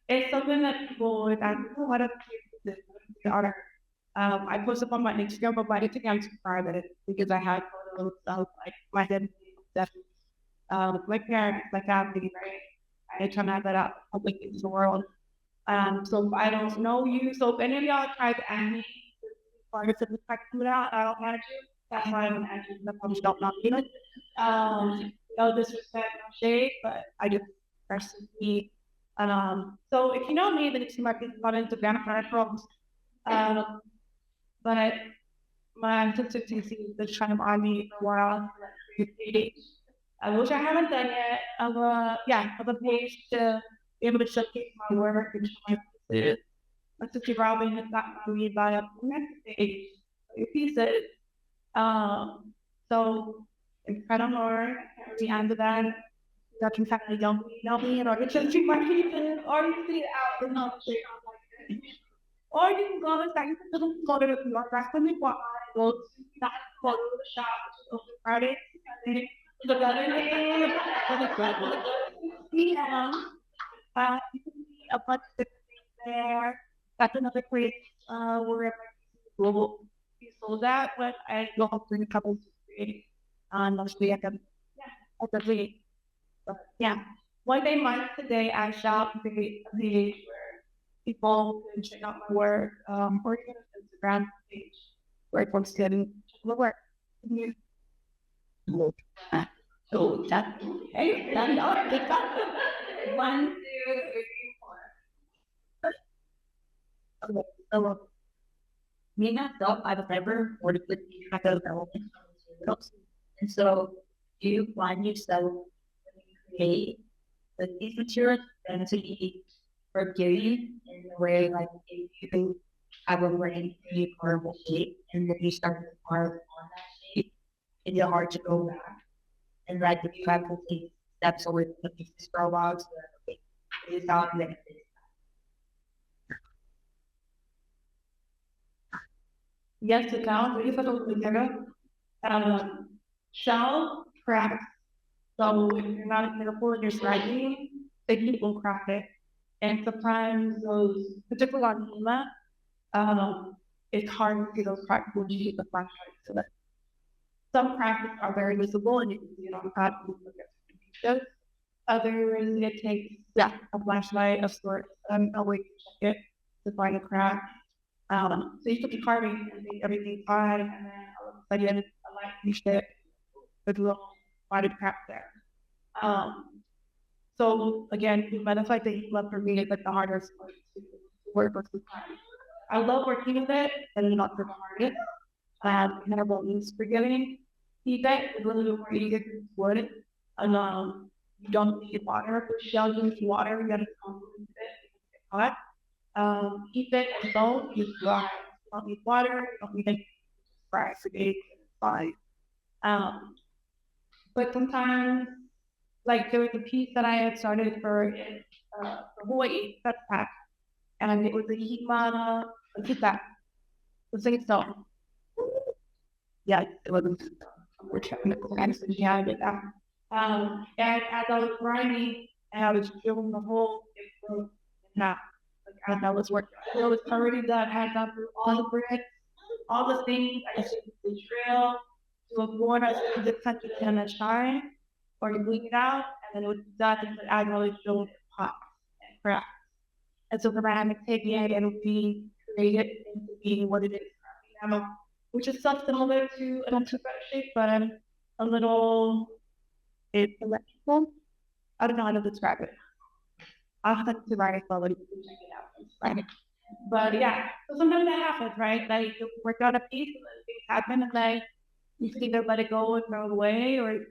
it's something that people would ask a lot of the art. I post up on my Instagram, but my Instagram is private because I had photos of like my head stuff, my parents, my family, right? I try to have that out public in the world. So I don't know you. So if any of y'all try to add me, part of the spectrum out, I don't want to. That's why I'm actually the probably don't not feel it. No disrespect, no shade, but I just personally. So if you know me, then you might be on Instagram for problems. But my consistency is just trying to on me for a while. Which I haven't done yet. Of a page to be able to showcase my work and show my pieces. My sister Robin has got my read by up on the next page. Your pieces. So it's kind of hard at the end of that. That can kind of yell me in order to treat my pieces, or you see it out and not straight on like this. Or you can go to second little photo of your wrestling Guåhan, go to that photo of the shop, which is open Friday, and then the other day, you can see a bunch of different things there. That's another place where global sold that, but I go up to a couple of create mostly at the league. But yeah, one day month today I shop the page where people can check out my work, or even Instagram page where I post it and check my work. So that's hey, that's all. 1, 2, 3, 4. Okay, so me myself, I've never worked with these kind of development skills. And so you find yourself create these materials and to be forgiving in the way like if you have a really carvable shape and then you start to carve on that shape, it's hard to go back. And like if you have to take steps over the pieces for a while, so it's not like this. Yes, it counts. If I don't remember, shell cracks. So if you're not careful in your striking, they will crack it. And sometimes those, particularly on Hema, it's hard to see those cracks when you hit the flashlight. So that some cracks are very visible and you can see it on the cracks. Others, it takes a flashlight of sorts, a way to check it to find a crack. So you could be carving and think everything's fine, and then all of a sudden a light reached it with a little spotted crack there. So again, that's like the love for me is like the hardest part to work with. I love working with it, and not for the hardest. And I won't use forgiving. Feedback is a little bit more easier to wood. And you don't need water. For shell, you need water. You gotta compliment it. Hot. Ifit and Belau, you don't need water, you don't need anything, fry for days, it's fine. But sometimes, like there was a piece that I had started for Hawaii, that's pack, and it was a hikmana, that. The same stone. Yeah, it wasn't. We're technical kind of thing behind it. And as I was grinding, and I was drilling the hole, it broke in half. Like as I was working, it was already done. I had gone through all the bricks, all the things. I just used the drill to avoid us to the touch it and then shine, or you bleed it out, and then it was done. But I really showed it pop and crack. And so then I had to take it and be created into being what it is now, which is something similar to an ultraviolet shape, but I'm a little electrical. I don't know how to describe it. I'll have to write it while you can check it out. Right. But yeah, so sometimes that happens, right? Like you work out a piece and then things happen and like you can either let it go and throw it away, or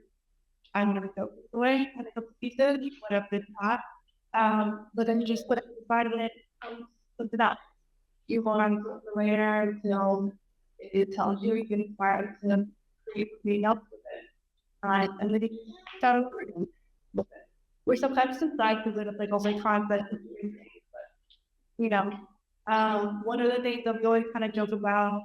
I'm gonna throw it away and a couple pieces, you put up this pot. But then you just put it inside of it, something else. You go on the later until it tells you you're getting inspired to create something else with it. And then you start with it. Which sometimes inside because it's like also concept, but you know, one of the things I'm always kind of joke about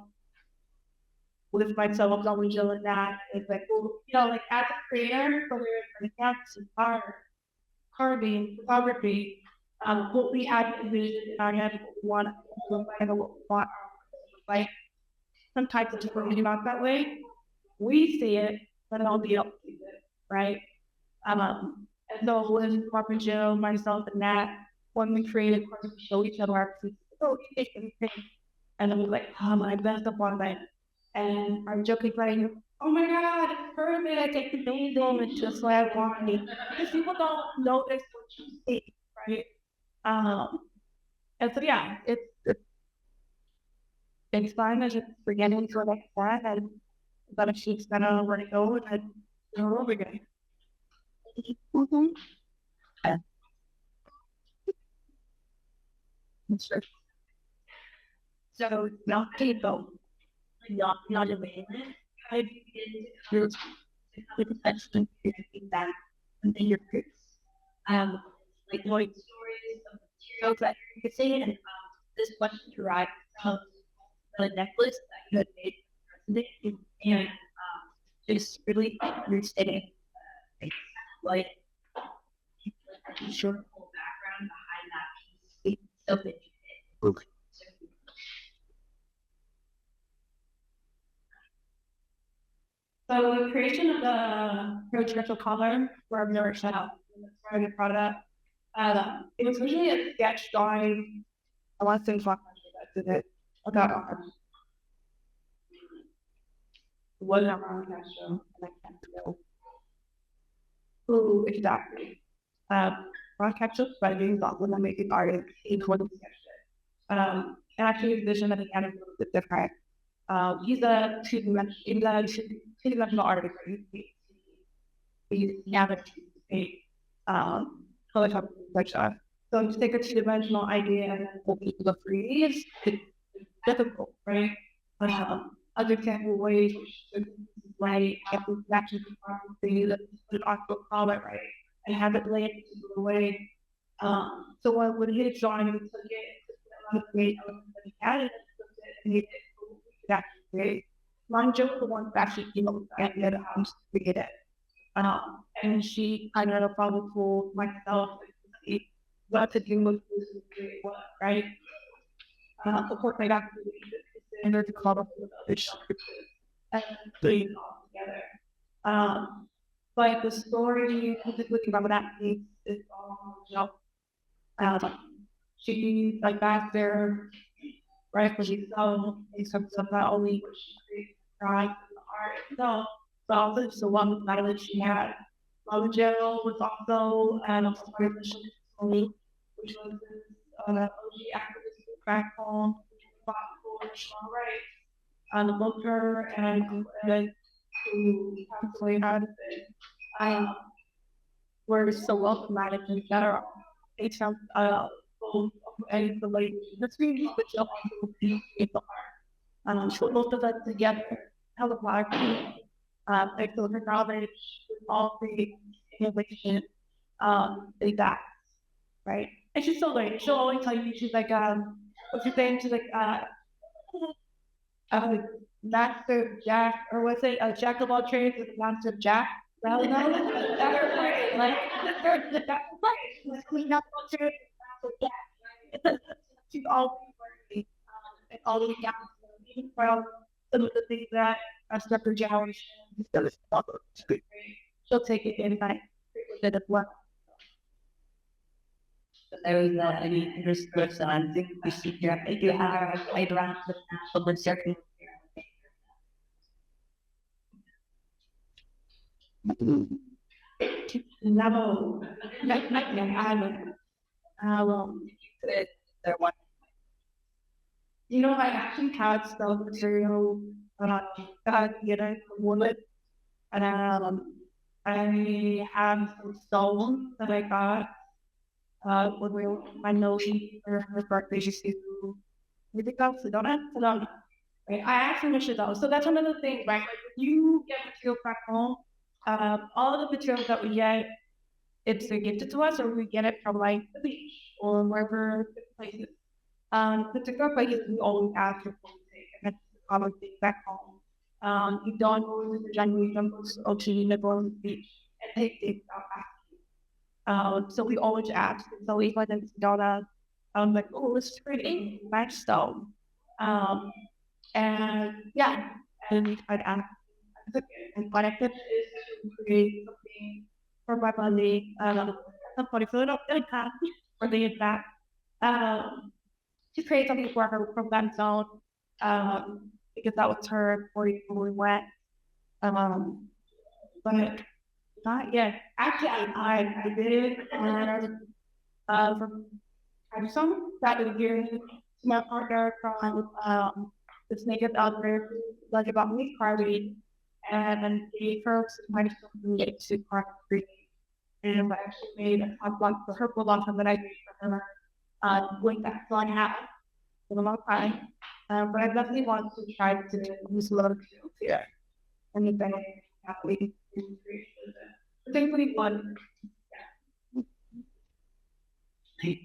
with myself, I'm always doing that is like, well, you know, like as a creator, whether it's like carving, photography, What we had envisioned in our head, one, and what we want, like, sometimes it's really not that way. We see it, but nobody else sees it, right? And so when Papa Joe, myself, and Nat, when we created, of course, we show each other our pieces. Oh, you take anything. And then we're like, oh, my best up on that. And our joke is like, oh my God, it's perfect. I take the basil and just like wine. Because people don't notice what you see, right? And so, yeah, it's fine. I just forgetting to like that. And but if she's gonna where to go, and I go over again. Sure. So not people, not a man. I begin to with affection that and then your kids. Like Lloyd stories of materials that you could say, and this one derived from the necklace that you had made for the president, and just really understanding like the short whole background behind that piece. So that you did. So the creation of the patriarchal color for our mirror shell, the product, it was really a sketch drawing. I want to say talk about it. About what I'm on that show, and I can't know who exactly. Ron Ketchup, but I think that when I make it artist, he couldn't sketch it. And actually, his vision at the end is a little bit different. He's a two-dimensional artist. He's never a helicopter picture. So to take a two-dimensional idea and put it to the 3D is difficult, right? Other example ways right if we actually put onto a color, right, and have it laid the way. So what when he drawing, we took it, a lot of great elements that he had, and he that great. Manjo was the one that actually came up with the idea to create it. And she kind of probably told myself what to do with this what, right? Of course, I got and there's a club of and putting it all together. But the story, specifically about that piece, is all she like back there, right? Because she saw some stuff not only what she created, right, the art itself, but also just the one that she had. Joe was also an organization, which was an OG activist back home, which fought for national rights, and the booker and who actually had it. Were so well managed in general. They found both and the late history, which also be in the art. So both of that together, how the black like the knowledge, all the innovation, they got right. And she's so late. She'll always tell you she's like what's your name? She's like master Jack, or what's it? Jack of all trades with master Jack. Well, no, that's right. Like that's right. Let's clean up culture. She's always working and always down. Even from some of the things that a separate generation does. She'll take it in like with it as well. There was any interest groups, and I think we see here. They do have a playground with public circuit. No, There one. you know, I actually had some material from women, and I have some stones that I got when we were my Noshi for her birthday. She said, "You think that's Sedona?" Sedona. Right? I actually wish it though. So that's another thing, right? Like if you get material back home, all of the materials that we get, it's gifted to us, or we get it from like the beach or wherever places. Particular places we always ask for take, and that's the common thing back home. You don't go to the jungle, you don't go to the ocean, you don't go to the beach, and they stop asking. So we always ask. So we went into Donna. I was like, oh, let's create a limestone. And yeah, and I'd ask. And what I did is to create something for my money. Somebody fill up the account for the exact. To create something for her from that zone. Because that was her before we went. But not yet. Actually, I did it from some that was here to my partner from the snake out there, like about me carving, and then the first might get to carve and I actually made a hot block for her block that I made for her with that fun hat for a long time. But I definitely want to try to use a lot of tools here. And then we thankfully fun.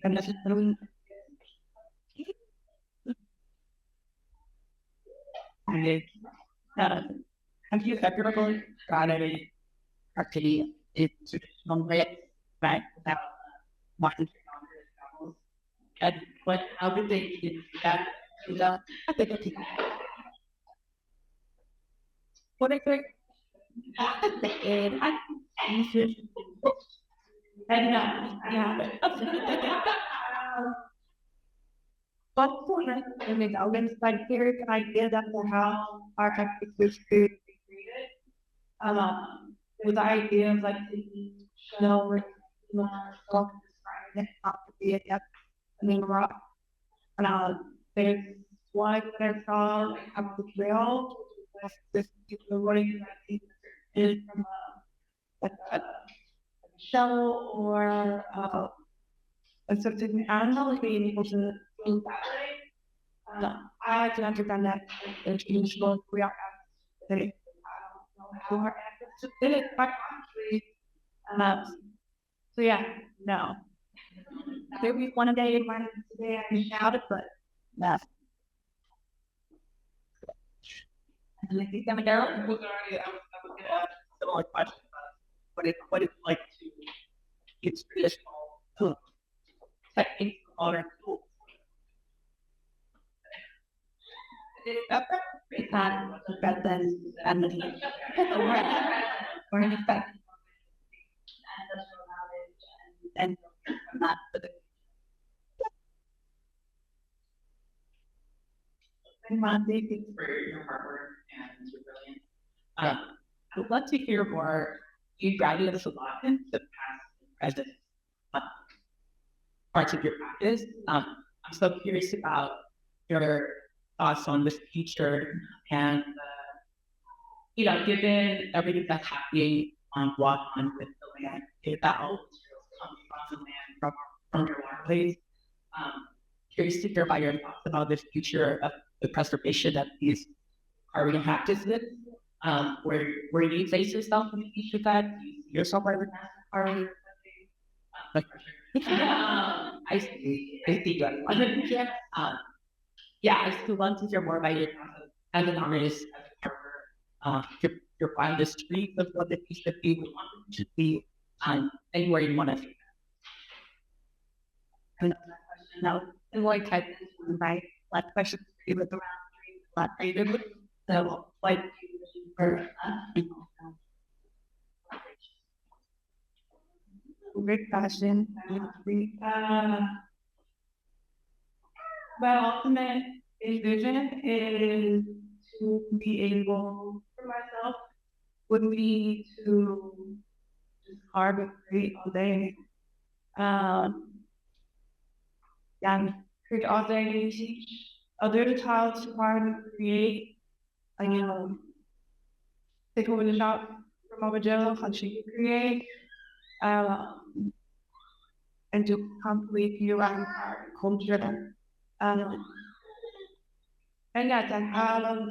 And that's have you ever got any activity in traditional way back without watching technology? And what, how did they do that? I think it's what I think. And yeah, but for the elements like here an idea that for how our techniques was created, with the idea of like taking shell or talk describe it not to be a depth I mean rock. There's one that I saw up the trail this particular running is from a shell or something I don't know if being able to do that way. I can understand that it's usual we are that I don't know how our access to it quite honestly. So yeah, no. There was one day in my today I shouted, but no. And I think I'm a girl. I was gonna ask a similar question about what it's like to use traditional techniques or tools. It's not better than or in effect and not for the thank you for your hard work and your brilliance. I would love to hear more. You guided us a lot in the past and present parts of your practice. I'm so curious about your thoughts on the future and given everything that's happening on Guåhan with the land, if that all materials come from the land from your waterways. Curious to hear about your thoughts about the future of the preservation of these carving practices. Where you face yourself in the future of that? Do you see yourself as an carving? I see you. Yeah, I still want to hear more about your process as an artist, as a carver, your wildest dreams of what the piece should be, what it should be, anywhere you want to see that. Now, and like type into my last question with around last creative. So, like, for great question. My ultimate vision is to be able for myself would be to just carve and create all day. And create all day, teach other child to carve and create. Take over the shop from Mama Joe, how she can create. And to complete your culture. And yes, I have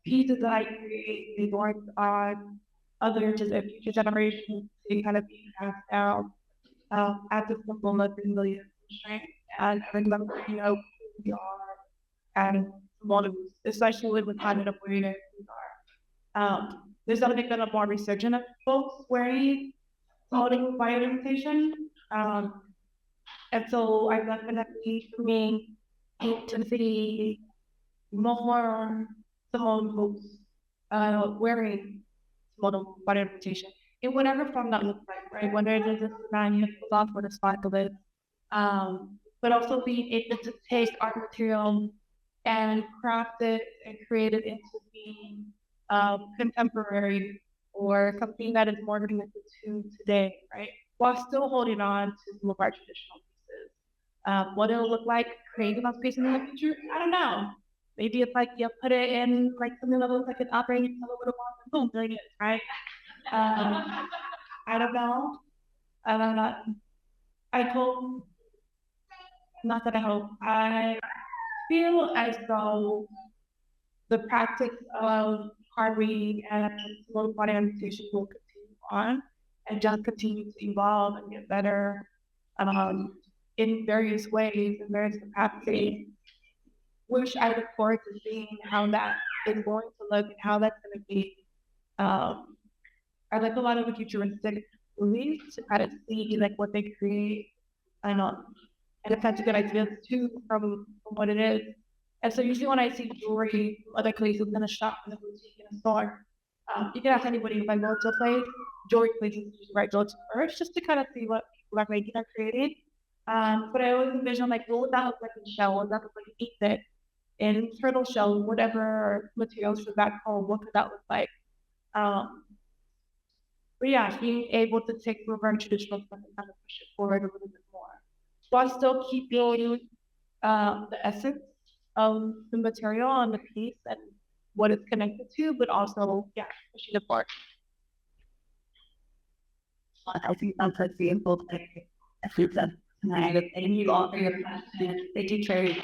pieces that I create, they work on other future generations, they kind of be passed down at the simple of the million strength. And remember, who we are and what of especially with kind of where we are. There's something that a more resurgent of folks wearing coding by invitation. And so I definitely bring into the more someone who's wearing model by invitation in whatever form that looks like, right? Whether it is a manual cloth or the sparklet, but also being able to take art material and craft it and create it into being contemporary or something that is more connected to today, right? While still holding on to some of our traditional pieces. What it'll look like creating those pieces in the future, I don't know. Maybe it's like you put it in like something that looks like an operating a little bit of boom, there it is, right? I don't know. I don't know. I hope, not that I hope, I feel as though the practice of carving and slow body adaptation will continue on and just continue to evolve and get better in various ways, in various capacities, which I look forward to seeing how that is going to look and how that's going to be. I like a lot of the futuristic movies to kind of see like what they create and if that's a good idea too from what it is. And so usually when I see jewelry, other places in a shop, in a boutique, in a store, you can ask anybody if I go to a place, jewelry places usually right go to first just to kind of see what people are making or creating. But I always envision like what would that look like in shell? What would that look like in Ifit, in turtle shell, whatever materials for back home, what could that look like? But yeah, being able to take some of our traditional stuff and kind of push it forward a little bit more, while still keeping the essence of the material on the piece and what it's connected to, but also, yeah, pushing it forward. I think that's a beautiful thing. I think that tonight, and you all for your question. Thank you, Kerri.